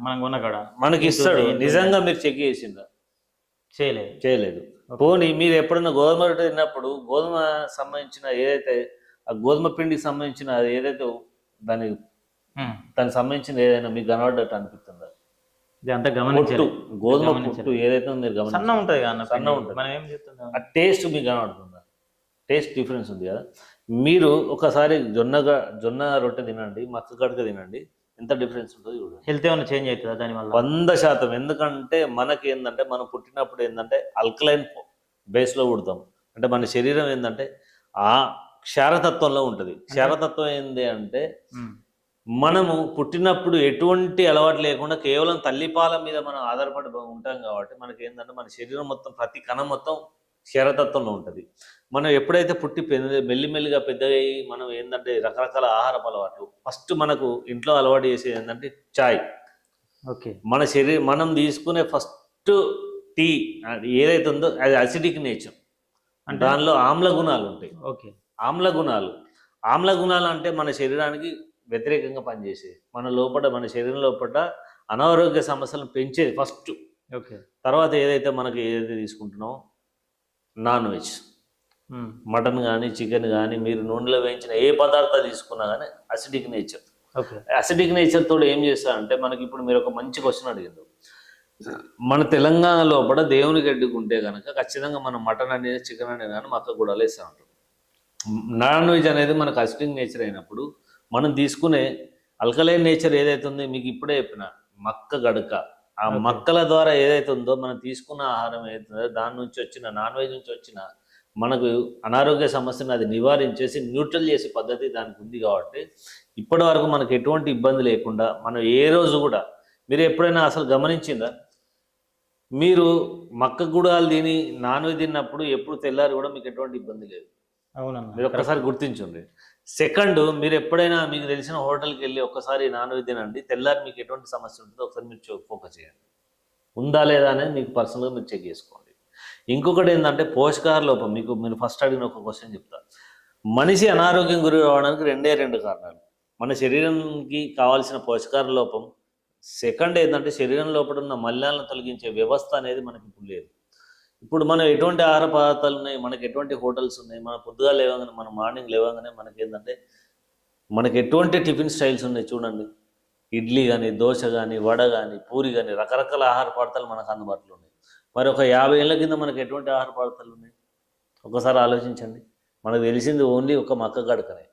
మనం కొన్న కాడ మనకి ఇస్తాడు. నిజంగా మీరు చెక్ చేసిందా? చేయలేదు. పోనీ మీరు ఎప్పుడన్నా గోధుమ రొట్టె తిన్నప్పుడు గోధుమ సంబంధించిన ఏదైతే ఆ గోధుమ పిండికి సంబంధించిన ఏదైతే దానికి సంబంధించింది ఏదైనా మీకు కనబడ్డట్టు అనిపిస్తుందా? గోధుమ పుట్టు ఏదైతే మీరు సన్న ఉంటుంది, ఆ టేస్ట్ మీకు కనబడుతుందా? టేస్ట్ డిఫరెన్స్ ఉంది కదా. మీరు ఒకసారి జొన్న రొట్టె తినండి, మక్క గడక తినండి, ఎంత డిఫరెన్స్ ఉంటుంది చూడండి. హెల్త్ ఏమైనా చేంజ్ అవుతుందా దానివల్ల? 100%. ఎందుకంటే మనకి ఏంటంటే మనం పుట్టినప్పుడు ఏంటంటే అల్కలైన్ బేస్లో పుడతాం. అంటే మన శరీరం ఏంటంటే ఆ క్షారతత్వంలో ఉంటుంది. క్షారతత్వం ఏంటి అంటే మనము పుట్టినప్పుడు ఎటువంటి అలవాటు లేకుండా కేవలం తల్లిపాల మీద మనం ఆధారపడి ఉంటాం కాబట్టి మనకి ఏంటంటే మన శరీరం మొత్తం, ప్రతి కణం మొత్తం క్షారతత్వంలో ఉంటుంది. మనం ఎప్పుడైతే పుట్టి మెల్లిమెల్లిగా పెద్దగా మనం ఏంటంటే రకరకాల ఆహారపు అలవాట్లు, ఫస్ట్ మనకు ఇంట్లో అలవాటు చేసేది ఏంటంటే చాయ్. ఓకే. మనం తీసుకునే ఫస్ట్ టీ ఏదైతే ఉందో అది అసిడిక్ నేచర్, దానిలో ఆమ్ల గుణాలు ఉంటాయి. ఓకే. ఆమ్ల గుణాలు అంటే మన శరీరానికి వ్యతిరేకంగా పనిచేసేది, మన శరీరం లోపల అనారోగ్య సమస్యలను పెంచేది ఫస్ట్. ఓకే. తర్వాత ఏదైతే మనకి ఏదైతే తీసుకుంటున్నామో నాన్ వెజ్, మటన్ కానీ చికెన్ కానీ మీరు నూనెలో వేయించిన ఏ పదార్థాలు తీసుకున్నా కానీ అసిడిక్ నేచర్. అసిడిక్ నేచర్ తోడు ఏం చేస్తారంటే మనకి ఇప్పుడు మీరు ఒక మంచి క్వశ్చన్ అడిగింది. మన తెలంగాణ లోపల దేవునికి ఎడ్డుకుంటే కనుక ఖచ్చితంగా మనం మటన్ అనేది, చికెన్ అనేది కానీ మక్క కూడా వేస్తూ ఉంటాం. నాన్ వెజ్ అనేది మనకు అసిడిక్ నేచర్ అయినప్పుడు మనం తీసుకునే అల్కలైన్ నేచర్ ఏదైతే ఉందో మీకు ఇప్పుడే చెప్పిన మక్క గడక, ఆ మక్కల ద్వారా ఏదైతే ఉందో మనం తీసుకున్న ఆహారం ఏదైతుందో దాని నుంచి వచ్చిన నాన్ వెజ్ నుంచి వచ్చిన మనకు అనారోగ్య సమస్యను అది నివారించేసి న్యూట్రల్ చేసే పద్ధతి దానికి ఉంది. కాబట్టి ఇప్పటి వరకు మనకు ఎటువంటి ఇబ్బంది లేకుండా మనం ఏ రోజు కూడా మీరు ఎప్పుడైనా అసలు గమనించిందా? మీరు మక్క గుడాలు తిని నాన్ వెజ్ తిన్నప్పుడు ఎప్పుడు తెల్లారి కూడా మీకు ఎటువంటి ఇబ్బంది లేదు. అవునన్నా. మీరు ఒక్కసారి గుర్తించండి. సెకండ్, మీరు ఎప్పుడైనా మీకు తెలిసిన హోటల్కి వెళ్ళి ఒక్కసారి నాన్ వెజ్ తినండి, తెల్లారి మీకు ఎటువంటి సమస్య ఉంటుందో ఒకసారి మీరు ఫోకస్ చేయండి. ఉందా లేదా అనేది మీకు పర్సనల్గా మీరు చెక్ చేసుకోండి. ఇంకొకటి ఏంటంటే పోషకాహార లోపం. మీరు ఫస్ట్ అడిగిన ఒక క్వశ్చన్ చెప్తా. మనిషి అనారోగ్యం గురి కావడానికి రెండు కారణాలు. మన శరీరానికి కావాల్సిన పోషకాహార లోపం. సెకండ్ ఏంటంటే శరీరం లోపల ఉన్న మలినాలను తొలగించే వ్యవస్థ అనేది మనకి ఇప్పుడు లేదు. ఇప్పుడు మనం ఎటువంటి ఆహార పదార్థాలు ఉన్నాయి, మనకి ఎటువంటి హోటల్స్ ఉన్నాయి, మన పొద్దుగా లేవగానే, మన మార్నింగ్ లేవగానే మనకి ఏంటంటే మనకి ఎటువంటి టిఫిన్ స్టైల్స్ ఉన్నాయి చూడండి. ఇడ్లీ కానీ, దోశ కానీ, వడ కానీ, పూరి కానీ, రకరకాల ఆహార పదార్థాలు మనకు అందుబాటులో ఉన్నాయి. మరి ఒక 50 ఏళ్ళ కింద మనకి ఎటువంటి ఆహార పదార్థాలు ఉన్నాయి ఒకసారి ఆలోచించండి. మనకు తెలిసింది ఓన్లీ ఒక మక్క గడకనే.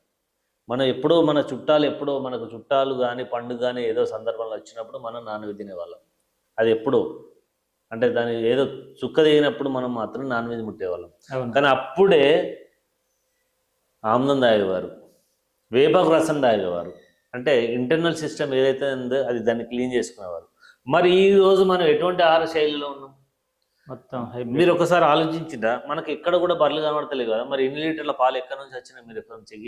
మనం ఎప్పుడో మనకు చుట్టాలు కానీ, పండుగ కానీ ఏదో సందర్భంలో వచ్చినప్పుడు మనం నాన్ వెజ్ తినేవాళ్ళం. అది ఎప్పుడో, అంటే దాని ఏదో చుక్క దిగినప్పుడు మనం మాత్రం నాన్ వెజ్ ముట్టేవాళ్ళం. కానీ అప్పుడే ఆమ్లం తాగేవారు, వేపాకు రసం తాగేవారు. అంటే ఇంటర్నల్ సిస్టమ్ ఏదైతే ఉందో అది దాన్ని క్లీన్ చేసుకునేవారు. మరి ఈ రోజు మనం ఎటువంటి ఆహార శైలిలో ఉన్నాం మొత్తం? మీరు ఒకసారి ఆలోచించిందా? మనకి ఎక్కడ కూడా బర్రెలు కనబడతలేవు కదా. మరి ఎన్ని లీటర్ల పాలు ఎక్కడి నుంచి వచ్చినా మీరు ఎప్పుడైనా చెక్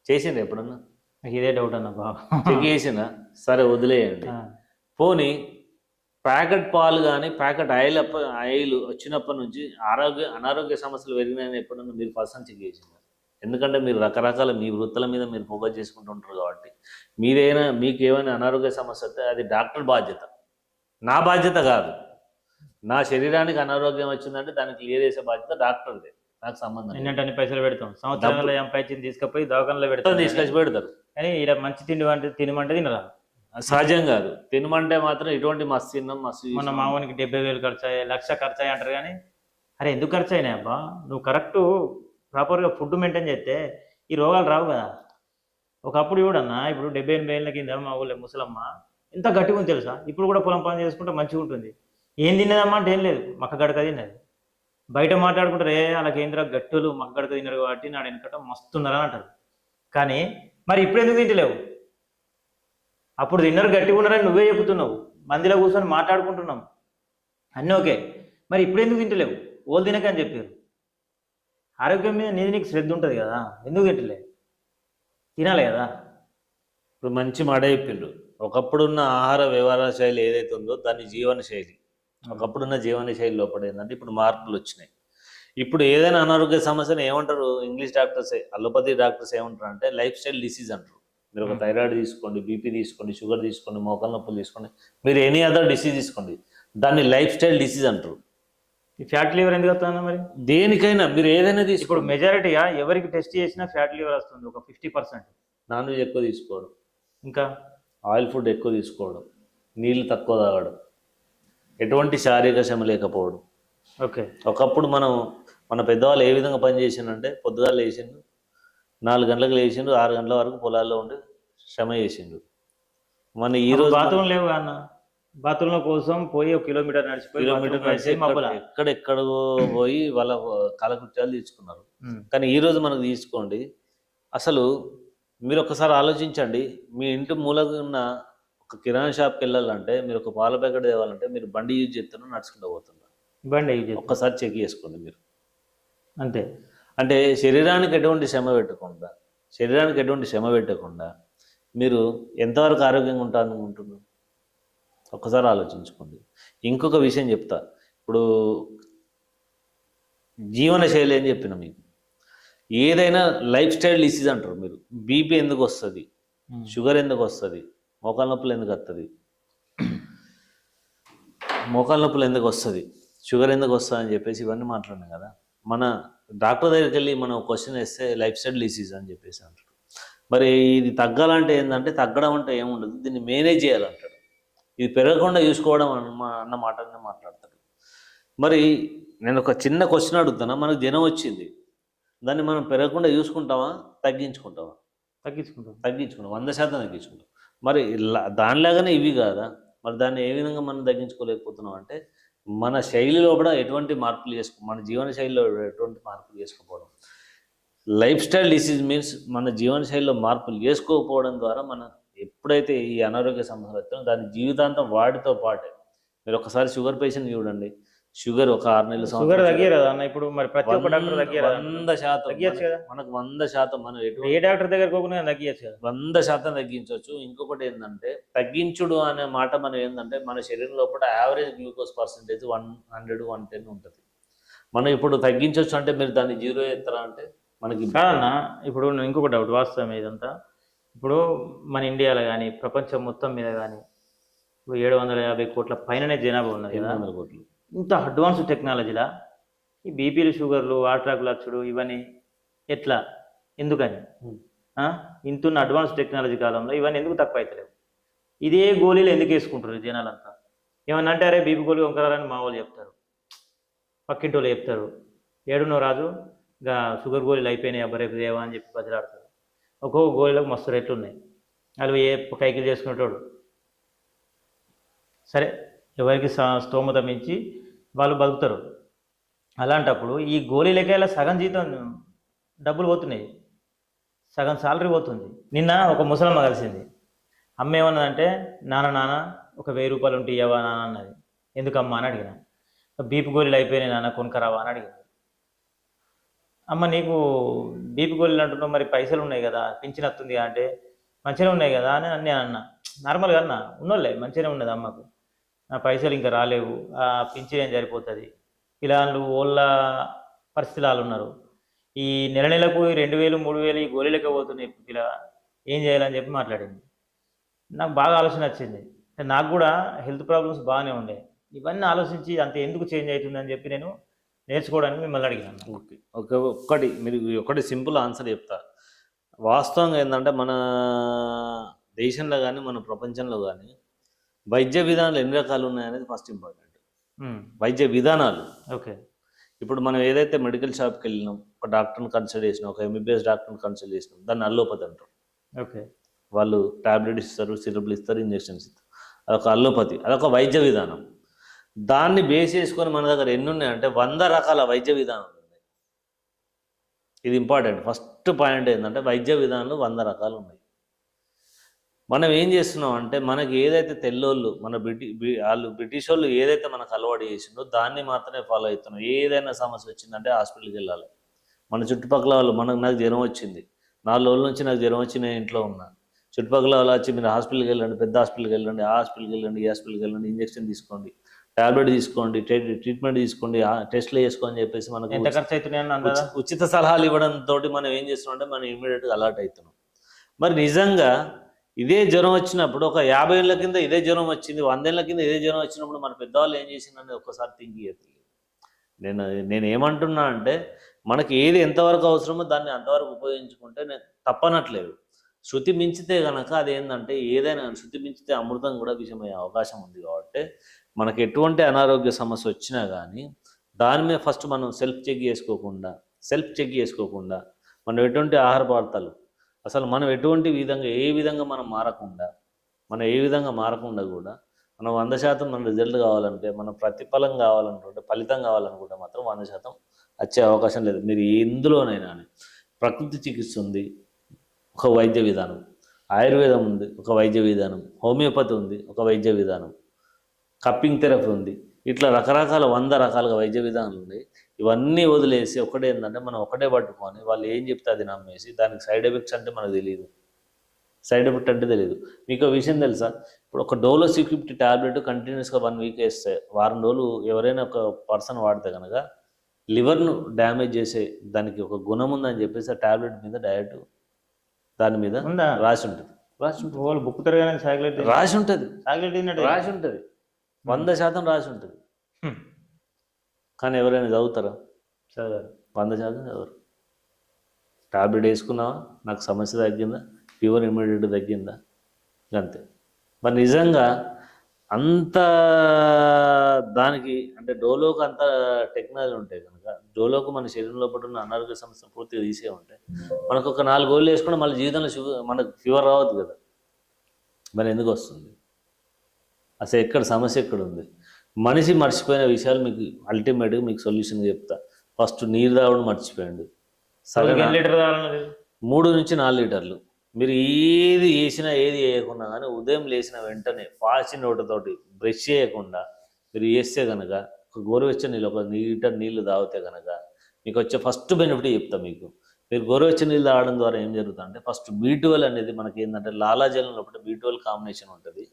చేసిందా ఎప్పుడన్నా? నాకు ఇదే డౌట్ అన్న బాబు. చెక్ చేసిందా? సరే వదిలేయండి. పోనీ ప్యాకెట్ పాలు కానీ, ప్యాకెట్ ఆయిల్ వచ్చినప్పటి నుంచి అనారోగ్య సమస్యలు పెరిగినాయని ఎప్పుడన్నా మీరు పర్సన్ చెక్ చేసిందా? ఎందుకంటే మీరు రకరకాల మీ వృత్తుల మీద మీరు ఫోకస్ చేసుకుంటుంటారు కాబట్టి మీకు ఏమైనా అనారోగ్య సమస్య వస్తే అది డాక్టర్ బాధ్యత, నా బాధ్యత కాదు. నా శరీరానికి అనారోగ్యం వచ్చిందంటే దాన్ని క్లియర్ చేసే బాధ్యత డాక్టర్దే, నాకు సంబంధం. ఎన్ని పైసలు పెడతాం, సంవత్సరంలో పైసలు తీసుకుపోయి దవాఖానలో తీసుకొచ్చి పెడతారు. కానీ ఇక్కడ మంచి తినమంటే తినరా? సహజం కాదు. తినమంటే మాత్రం ఇటువంటి మస్తు తిన్నాం, మస్తు. మన మామూనికి 70,000 ఖర్చు అయ్యాయి, 1,00,000 ఖర్చు అయ్యి అంటారు. కానీ అరే ఎందుకు ఖర్చు అయినాయి అబ్బా? నువ్వు కరెక్ట్ ప్రాపర్గా ఫుడ్ మెయింటైన్ చేస్తే ఈ రోగాలు రావు కదా. ఒకప్పుడు చూడన్నా, ఇప్పుడు 70-80 ఏళ్ళ కింద మా ఊళ్ళో ముసలమ్మ ఎంత గట్టిగా ఉంది తెలుసా? ఇప్పుడు కూడా పొలం పని చేసుకుంటే మంచిగా ఉంటుంది. ఏం తినేదమ్మా అంటే ఏం లేదు, మక్క గడక తిన్నది. బయట మాట్లాడుకుంటారు, వాళ్ళకి ఏంద్రా గట్టులు మక్క గడక తిన్నారు కాబట్టి నాడు వెనకట మస్తున్నారని అంటారు. కానీ మరి ఇప్పుడు ఎందుకు తింటలేవు? అప్పుడు తిన్నారు, గట్టిగా ఉన్నారని నువ్వే చెబుతున్నావు, మందిలో కూర్చొని మాట్లాడుకుంటున్నాం అన్నీ ఓకే. మరి ఇప్పుడు ఎందుకు తింటలేవు? ఓళ్ళు తినకని చెప్పారు. ఆరోగ్యం మీద నీకు శ్రద్ధ ఉంటుంది కదా, ఎందుకు తింటలే? తినాలి కదా. ఇప్పుడు మంచి మాట చెప్పిండ్రు. ఒకప్పుడున్న ఆహార వ్యవహార శైలి ఏదైతే ఉందో దాన్ని జీవన శైలి, ఒకప్పుడున్న జీవన శైలి లోపల ఏంటంటే ఇప్పుడు మార్పులు వచ్చినాయి. ఇప్పుడు ఏదైనా అనారోగ్య సమస్యను ఏమంటారు ఇంగ్లీష్ డాక్టర్స్, అలోపతి డాక్టర్స్ ఏమంటారు అంటే లైఫ్ స్టైల్ డిసీజ్ అంటారు. మీరు ఒక థైరాయిడ్ తీసుకోండి, బీపీ తీసుకోండి, షుగర్ తీసుకోండి, మోకాల నొప్పులు తీసుకోండి, మీరు ఎనీ అదర్ డిసీజ్ తీసుకోండి, దాన్ని లైఫ్ స్టైల్ డిసీజ్ అంటారు. ఈ ఫ్యాట్ లివర్ ఎందుకు వస్తుందా? మరి దేనికైనా మీరు ఏదైనా తీసుకో. ఇప్పుడు మెజారిటీగా ఎవరికి టెస్ట్ చేసినా ఫ్యాట్ లివర్ వస్తుంది, ఒక 50%. నాన్ వెజ్ ఎక్కువ తీసుకోవడం, ఇంకా ఆయిల్ ఫుడ్ ఎక్కువ తీసుకోవడం, నీళ్ళు తక్కువ తాగడం, ఎటువంటి శారీరక శ్రమ లేకపోవడం. ఓకే. ఒకప్పుడు మన పెద్దవాళ్ళు ఏ విధంగా పనిచేసిందంటే పొద్దుగాలు లేచిండు, 4 గంటలకు లేచిండు, 6 గంటల వరకు పొలాల్లో ఉండి శ్రమ చేసిండు. మన ఈరోజు బాత్రూమ్ లేవు అన్న, బాత్రూమ్ల కోసం పోయి 1 కిలోమీటర్ నడిచిపోయి ఎక్కడెక్కడో పోయి వాళ్ళ కాలకృత్యాలు తీసుకున్నారు. కానీ ఈరోజు మనకు తీసుకోండి, అసలు మీరు ఒకసారి ఆలోచించండి. మీ ఇంటి మూలగా ఉన్న ఒక కిరాణా షాప్కి వెళ్ళాలంటే, మీరు ఒక పాల ప్యాకెట్ తేవాలంటే మీరు బండి యూజ్ చేస్తున్నారు, నడుచుకుంటూ పోతున్నారు. బండి ఒక్కసారి చెక్ చేసుకోండి మీరు. అంతే. అంటే శరీరానికి ఎటువంటి శ్రమ పెట్టకుండా మీరు ఎంతవరకు ఆరోగ్యంగా ఉంటారనుకుంటున్నారు ఒక్కసారి ఆలోచించుకోండి. ఇంకొక విషయం చెప్తా. ఇప్పుడు జీవన శైలి అని చెప్పిన మీకు, ఏదైనా లైఫ్ స్టైల్ డిసీజ్ అంటారు. మీరు బీపీ ఎందుకు వస్తుంది, షుగర్ ఎందుకు వస్తుంది, మోకాల నొప్పులు ఎందుకు వస్తుంది, షుగర్ ఎందుకు వస్తుంది అని చెప్పేసి ఇవన్నీ మాట్లాడినాం కదా. మన డాక్టర్ దగ్గరికి వెళ్ళి మనం క్వశ్చన్ వేస్తే లైఫ్ స్టైల్ డిసీజ్ అని చెప్పేసి అంటారు. మరి ఇది తగ్గాలంటే ఏంటంటే, తగ్గడం అంటే ఏముండదు, దీన్ని మేనేజ్ చేయాలంటాడు. ఇది పెరగకుండా చూసుకోవడం అన్న మాటనే మాట్లాడతాడు. మరి నేను ఒక చిన్న క్వశ్చన్ అడుగుతాను. మనకు జనం వచ్చింది, దాన్ని మనం పెరగకుండా చూసుకుంటామా, తగ్గించుకుంటాం. 100% తగ్గించుకుంటాం. మరి దానిలాగానే ఇవి కాదా? మరి దాన్ని ఏ విధంగా మనం తగ్గించుకోలేకపోతున్నాం అంటే, మన శైలిలో కూడా ఎటువంటి మార్పులు మన జీవన శైలిలో ఎటువంటి మార్పులు చేసుకోకపోవడం. లైఫ్ స్టైల్ డిసీజ్ మీన్స్ మన జీవన శైలిలో మార్పులు చేసుకోకపోవడం ద్వారా మనం ఎప్పుడైతే ఈ అనారోగ్య సమస్యలు వస్తాయో దాని జీవితాంతం వాటితో పాటే. మీరు ఒకసారి షుగర్ పేషెంట్ చూడండి, షుగర్ ఒక 6 నెలల షుగర్ తగ్గియరాదా అన్న? ఇప్పుడు మరి ప్రతి ఒక్క డాక్టర్ తగ్గియరాదా? 100% తగ్గియచ్చు కదా. మనకు 100% మనం ఏ డాక్టర్ దగ్గర పోకుండా తగ్గియచ్చు కదా. 100% తగ్గించవచ్చు. ఇంకొకటి ఏంటంటే తగ్గించుడు అనే మాట మనం ఏంటంటే మన శరీరం లోపల యావరేజ్ గ్లూకోజ్ పర్సెంటేజ్ 100, 110 ఉంటుంది. మనం ఇప్పుడు తగ్గించవచ్చు అంటే మీరు దాన్ని 0 ఎత్తరా అంటే మనకి కాదన్న. ఇప్పుడు నేను ఇంకొక డౌట్, వాస్తవం ఇదంతా. ఇప్పుడు మన ఇండియాలో కానీ ప్రపంచం మొత్తం మీద కానీ ఇప్పుడు 750 కోట్ల పైననే జనాభా ఉన్నది కదా. 800 కోట్లు. ఇంత అడ్వాన్స్ టెక్నాలజీలా ఈ బీపీలు, షుగర్లు, హార్ట్ లక్షుడు ఇవన్నీ ఎట్లా, ఎందుకని? ఇంతున్న అడ్వాన్స్ టెక్నాలజీ కాలంలో ఇవన్నీ ఎందుకు తక్కువ అవుతలేవు? ఇదే గోళీలు ఎందుకు వేసుకుంటారు జనాలంతా? ఏమన్నా అంటే అరే బీపీ గోళీ వంకరాలని మా వాళ్ళు చెప్తారు, పక్కింటి వాళ్ళు చెప్తారు. ఏడున్నో రాజు ఇంకా షుగర్ గోళీలు అయిపోయినాయి అబ్బా రేపు దేవా అని చెప్పి బదిలాడతారు. ఒక్కొక్క గోళీలకు మస్తు రేట్లు ఉన్నాయి. వాళ్ళు ఏ కైకిలు చేసుకునేటోడు. సరే, ఎవరికి స్తోమత మించి వాళ్ళు బతుకుతారు. అలాంటప్పుడు ఈ గోళీలకేలా సగం జీతం డబ్బులు పోతున్నాయి, సగం సాలరీ పోతుంది. నిన్న ఒక ముసలమ్మ కలిసింది. అమ్మ ఏమన్నదంటే, నాన్న ఒక 1000 రూపాయలు ఉంటే ఇవ్వవా నాన్న అన్నది. ఎందుకమ్మా అని అడిగిన. బీపీ గోళీలు అయిపోయినాయి నాన్న, కొనుక్కరావా అని అడిగిన. అమ్మ నీకు బీపీ గోళీలు అంటున్నావు, మరి పైసలు ఉన్నాయి కదా, పింఛన్ వస్తుంది అంటే మంచిగానే ఉన్నాయి కదా అని నేను అన్నా. నార్మల్గా అన్నా, ఉన్నోళ్ళే మంచిగానే ఉన్నది అమ్మకు, నా పైసలు ఇంకా రాలేవు, ఆ పింఛన్ ఏం సరిపోతుంది, పిల్లలు వాళ్ళ పరిస్థితులు వాళ్ళు ఉన్నారు, ఈ నెలకు 2000, 3000 ఈ గోళీలకే పోతున్నాయి పిల్ల, ఏం చేయాలని చెప్పి మాట్లాడింది. నాకు బాగా ఆలోచన వచ్చింది. నాకు కూడా హెల్త్ ప్రాబ్లమ్స్ బాగానే ఉండే. ఇవన్నీ ఆలోచించి అంత ఎందుకు చేంజ్ అవుతుందని చెప్పి నేను నేర్చుకోవడానికి మిమ్మల్ని అడిగాను. ఓకే, మీరు ఒకటి సింపుల్ ఆన్సర్ చెప్తా. వాస్తవంగా ఏంటంటే మన దేశంలో కానీ మన ప్రపంచంలో కానీ వైద్య విధానాలు ఎన్ని రకాలు ఉన్నాయనేది ఫస్ట్ ఇంపార్టెంట్. వైద్య విధానాలు. ఓకే, ఇప్పుడు మనం ఏదైతే మెడికల్ షాప్కి వెళ్ళినాం, ఒక డాక్టర్ని కన్సల్ట్ చేసినాం, ఒక ఎంబీబీఎస్ డాక్టర్ని కన్సల్ట్ చేసినాం, దాన్ని అల్లోపతి అంటారు. ఓకే, వాళ్ళు టాబ్లెట్ ఇస్తారు, సిరప్లు ఇస్తారు, ఇంజెక్షన్స్ ఇస్తారు. అదొక అల్లోపతి, అదొక వైద్య విధానం. దాన్ని బేస్ చేసుకొని మన దగ్గర ఎన్ని ఉన్నాయంటే 100 రకాల వైద్య విధానాలు ఉన్నాయి. ఇది ఇంపార్టెంట్. ఫస్ట్ పాయింట్ ఏంటంటే వైద్య విధానాలు 100 రకాలు ఉన్నాయి. మనం ఏం చేస్తున్నాం అంటే మనకి ఏదైతే తెల్లోళ్ళు మన బ్రిటిష్ వాళ్ళు ఏదైతే మనకు అలవాటు చేసిందో దాన్ని మాత్రమే ఫాలో అవుతున్నాం. ఏదైనా సమస్య వచ్చిందంటే హాస్పిటల్కి వెళ్ళాలి. మన చుట్టుపక్కల వాళ్ళు నాకు జ్వరం వచ్చింది, 4 రోజుల నుంచి నాకు జ్వరం వచ్చి నేను ఇంట్లో ఉన్నా, చుట్టుపక్కల వాళ్ళు వచ్చి మీరు హాస్పిటల్కి వెళ్ళండి, పెద్ద హాస్పిటల్కి వెళ్ళండి, ఆ హాస్పిటల్కి వెళ్ళండి, ఈ హాస్పిటల్కి వెళ్ళండి, ఇంజెక్షన్ తీసుకోండి, టాబ్లెట్ తీసుకోండి, ట్రీట్మెంట్ తీసుకోండి, టెస్ట్లు చేసుకోని చెప్పేసి మనకు ఎంత ఖర్చు అవుతున్నాయి ఉచిత సలహాలు ఇవ్వడంతో మనం ఏం చేస్తున్నాం అంటే మనం ఇమీడియట్గా అలర్ట్ అవుతున్నాం. మరి నిజంగా ఇదే జ్వరం వచ్చినప్పుడు ఒక 50 ఏళ్ళ కింద ఇదే జ్వరం వచ్చింది, 100 ఏళ్ళ కింద ఇదే జ్వరం వచ్చినప్పుడు మన పెద్దవాళ్ళు ఏం చేసిందని ఒక్కసారి థింక్ చేయలేదు. నేను ఏమంటున్నా అంటే మనకి ఏది ఎంతవరకు అవసరమో దాన్ని అంతవరకు ఉపయోగించుకుంటే నేను తప్పనట్లేదు. శృతి మించితే కనుక అదేంటంటే ఏదైనా శృతి మించితే అమృతం కూడా విషమయ్యే అవకాశం ఉంది. కాబట్టి మనకి ఎటువంటి అనారోగ్య సమస్య వచ్చినా కానీ దాని మీద ఫస్ట్ మనం సెల్ఫ్ చెక్ చేసుకోకుండా మనం ఎటువంటి ఆహార పదార్థాలు అసలు మనం ఎటువంటి ఏ విధంగా మనం ఏ విధంగా మారకుండా కూడా మనం 100% మన రిజల్ట్ కావాలంటే, మన ప్రతిఫలం కావాలనుకుంటే, ఫలితం కావాలనుకుంటే మాత్రం 100% వచ్చే అవకాశం లేదు. మీరు ఎందులోనైనా ప్రకృతి చికిత్స ఉంది, ఒక వైద్య విధానం, ఆయుర్వేదం ఉంది, ఒక వైద్య విధానం, హోమియోపతి ఉంది, ఒక వైద్య విధానం, కప్పింగ్ థెరపీ ఉంది, ఇట్లా రకరకాల 100 రకాలుగా వైద్య విధానాలు ఉన్నాయి. ఇవన్నీ వదిలేసి ఒకటే ఏంటంటే మనం ఒకటే పట్టుకొని వాళ్ళు ఏం చెప్తే అది నమ్మేసి దానికి సైడ్ ఎఫెక్ట్స్ అంటే మనకు తెలియదు. మీకు విషయం తెలుసా? ఇప్పుడు ఒక డోలో 650 టాబ్లెట్ కంటిన్యూస్గా 1 వీక్ వేస్తే, వారం రోజులు ఎవరైనా ఒక పర్సన్ వాడితే కనుక లివర్ను డ్యామేజ్ చేసే దానికి ఒక గుణం ఉందని చెప్పేసి ఆ టాబ్లెట్ మీద డైరెక్ట్ దాని మీద రాసి ఉంటుంది. రాసి ఉంటుంది 100% రాసి ఉంటుంది. కానీ ఎవరైనా చదువుతారా? 100% చదవరు. టాబ్లెట్ వేసుకున్నావా, నాకు సమస్య తగ్గిందా, ఫీవర్ ఇమ్మీడియట్ తగ్గిందా, అంతే. మరి నిజంగా అంత దానికి అంటే డోలోకి అంత టెక్నాలజీ ఉంటాయి కనుక డోలోకి మన శరీరంలో ఉన్న అనారోగ్య సమస్య పూర్తిగా తీసే ఉంటాయి. మనకు ఒక 4 గోళ్ళు వేసుకుని మళ్ళీ జీవితంలో మనకు ఫీవర్ రావద్దు కదా, మరి ఎందుకు వస్తుంది? అసలు సమస్య ఎక్కడ ఉంది? మనిషి మర్చిపోయిన విషయాలు మీకు అల్టిమేట్గా మీకు సొల్యూషన్ చెప్తా. ఫస్ట్ నీరు తాగడం మర్చిపోయండి. 3 నుంచి 4 లీటర్లు మీరు ఏది వేసినా ఏది వేయకుండా కానీ ఉదయం లేచిన వెంటనే పాచి నోటితోటి బ్రష్ చేయకుండా మీరు వేస్తే కనుక ఒక గోరువెచ్చని నీళ్ళు, ఒక లీటర్ నీళ్లు తాగితే కనుక మీకు వచ్చే ఫస్ట్ బెనిఫిట్ చెప్తా మీకు. మీరు గోరువెచ్చని నీళ్ళు తాగడం ద్వారా ఏం జరుగుతుందంటే ఫస్ట్ B12 అనేది మనకి ఏంటంటే లాలాజలం లోపల B12 కాంబినేషన్ ఉంటుంది.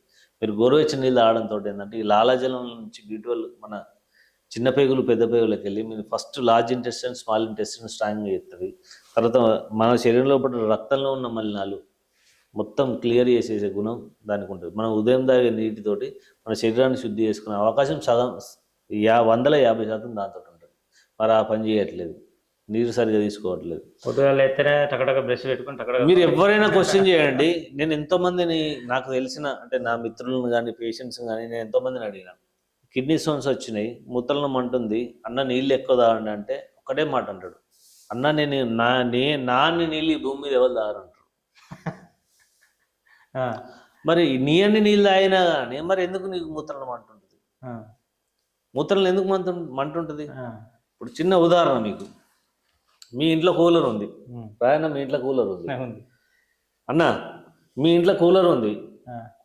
మీరు గోరువెచ్చని నీళ్ళు తాగడంతో ఏంటంటే ఈ లాలాజలం నుంచి B12 మన చిన్న పేగులు పెద్ద పేగులకు వెళ్ళి మీరు first large intestine small intestine strong చేస్తుంది. తర్వాత మన శరీరంలో పడిన రక్తంలో ఉన్న మలినాలు మొత్తం క్లియర్ చేసేసే గుణం దానికి ఉంటుంది. మనం ఉదయం తాగే నీటితోటి మన శరీరాన్ని శుద్ధి చేసుకునే అవకాశం సగం 150% దాంతో ఉంటుంది. మరి ఆ పని చేయట్లేదు, నీరు సరిగా తీసుకోవట్లేదు. పొద్దుగాల ఎత్తనే టకటక బ్రష్ పెట్టుకుని టకటక. మీరు ఎవరైనా క్వశ్చన్ చేయండి, నేను ఎంతోమందిని నాకు తెలిసిన అంటే నా మిత్రులను కానీ పేషెంట్స్ కానీ నేను ఎంతోమందిని అడిగినా కిడ్నీ స్టోన్స్ వచ్చినాయి, మూత్రం అంటుంది, అన్న నీళ్ళు ఎక్కువ తాగండి అంటే ఒకటే మాట అంటాడు, అన్న నేను నాన్ని నీళ్ళు ఈ భూమి మీద ఎవరు తాగరంటారు. మరి నీ అన్ని నీళ్ళు తాగినా కానీ మరి ఎందుకు నీకు మూత్రం మంటుంటుంది? మూత్రం ఎందుకు మంటుంటుంది? ఇప్పుడు చిన్న ఉదాహరణ, మీకు మీ ఇంట్లో కూలర్ ఉంది, ప్రయాణం మీ ఇంట్లో కూలర్ ఉంది అన్న, మీ ఇంట్లో కూలర్ ఉంది,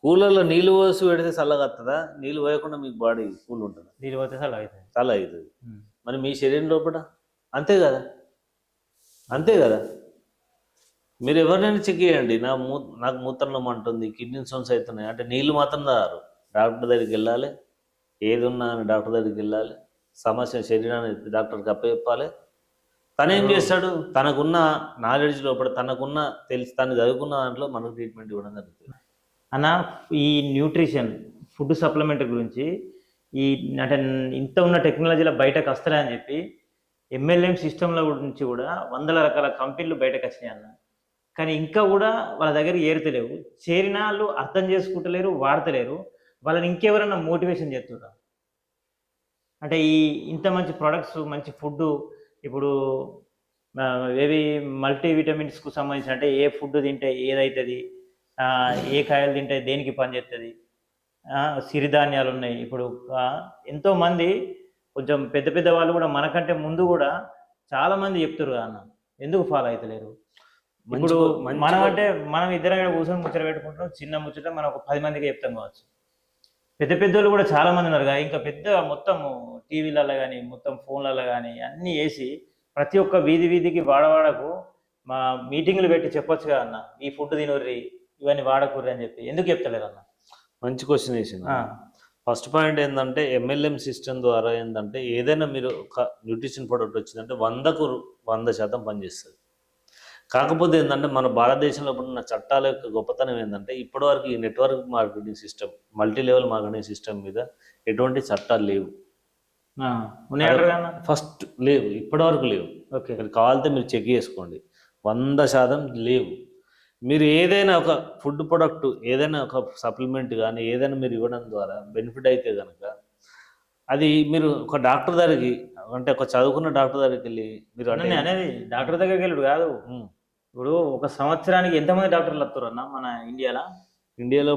కూలర్లో నీళ్ళు పోసి పెడితే చల్లగా వస్తుందా? నీళ్ళు పోయకుండా మీకు బాడీ కూల్ ఉంటుందా? నీళ్ళు పోతే చల్ల అవుతుంది. మరి మీ శరీరం లోపల అంతే కదా, అంతే కదా. మీరు ఎవరినైనా చెక్ చేయండి, నాకు మూత్రంలో మంటుంది, కిడ్నీ స్టోన్స్ అవుతున్నాయి అంటే నీళ్ళు మాత్రం తాగారు. డాక్టర్ దగ్గరికి వెళ్ళాలి, ఏది ఉన్నా అని డాక్టర్ దగ్గరికి వెళ్ళాలి, సమస్య శరీరాన్ని డాక్టర్కి అప్పచెప్పాలి. తను ఏం చేస్తాడు, తనకున్న నాలెడ్జ్ లోపల తనకున్న తను చదువుకున్న దాంట్లో మనకు ట్రీట్మెంట్ ఇవ్వడం జరుగుతుంది. అన్న, ఈ న్యూట్రిషన్ ఫుడ్ సప్లిమెంట్ గురించి ఈ అంటే ఇంత ఉన్న టెక్నాలజీలో బయటకు వస్తారా అని చెప్పి MLM సిస్టంలో నుంచి కూడా వందల రకాల కంపెనీలు బయటకు వచ్చినాయి అన్న. కానీ ఇంకా కూడా వాళ్ళ దగ్గర ఏరుతలేవు, చేరిన వాళ్ళు అర్థం చేసుకుంటలేరు, వాడతలేరు. వాళ్ళని ఇంకెవరన్నా మోటివేషన్ చేస్తున్నారు అంటే ఈ ఇంత మంచి ప్రొడక్ట్స్, మంచి ఫుడ్, ఇప్పుడు ఏవి మల్టీవిటమిన్స్కు సంబంధించిన అంటే ఏ ఫుడ్ తింటే ఏదవుతుంది, ఏ కాయలు తింటే దేనికి పనిచేస్తుంది, సిరిధాన్యాలు ఉన్నాయి. ఇప్పుడు ఎంతోమంది కొంచెం పెద్ద పెద్ద వాళ్ళు కూడా మనకంటే ముందు కూడా చాలామంది చెప్తారు అన్న, ఎందుకు ఫాలో అవుతలేరు? ఇప్పుడు మనం అంటే మనం ఇద్దరం కూర్చొని ముచ్చట పెట్టుకుంటాం, చిన్న ముచ్చట మనం ఒక 10 మందికి చెప్తాం కావచ్చు. పెద్ద పెద్దోళ్ళు కూడా చాలామంది ఉన్నారు కదా, ఇంకా పెద్ద మొత్తం టీవీలలో కానీ మొత్తం ఫోన్లలో కానీ అన్నీ వేసి ప్రతి ఒక్క వీధికి వాడవాడకు మా మీటింగ్లు పెట్టి చెప్పొచ్చు కదా అన్న, ఈ ఫుడ్ తినర్రి, ఇవన్నీ వాడకూర్రి అని చెప్పి. ఎందుకు చెప్తలేరు అన్న? మంచి క్వశ్చన్ వేసింది. ఫస్ట్ పాయింట్ ఏంటంటే MLM సిస్టమ్ ద్వారా ఏంటంటే ఏదైనా మీరు ఒక న్యూట్రిషన్ ప్రోడక్ట్ వచ్చిందంటే 100కు 100% పనిచేస్తుంది. కాకపోతే ఏంటంటే మన భారతదేశంలో ఉన్న చట్టాల యొక్క గొప్పతనం ఏంటంటే ఇప్పటివరకు ఈ network marketing system, multi level marketing system మీద ఎటువంటి చట్టాలు లేవు. ఫస్ట్ లేవు, ఇప్పటివరకు లేవు. ఓకే, కావాలంటే మీరు చెక్ చేసుకోండి, 100% లేవు. మీరు ఏదైనా ఒక ఫుడ్ ప్రొడక్ట్, ఏదైనా ఒక సప్లిమెంట్ కానీ ఏదైనా మీరు ఇవ్వడం ద్వారా బెనిఫిట్ అయితే కనుక అది మీరు ఒక డాక్టర్ దగ్గరికి అంటే ఒక చదువుకున్న డాక్టర్ దగ్గరికి వెళ్ళి మీరు అనేది డాక్టర్ దగ్గరికి వెళ్ళడు కాదు. ఇప్పుడు ఒక సంవత్సరానికి ఎంతమంది డాక్టర్లు వస్తారు అన్న మన ఇండియాలో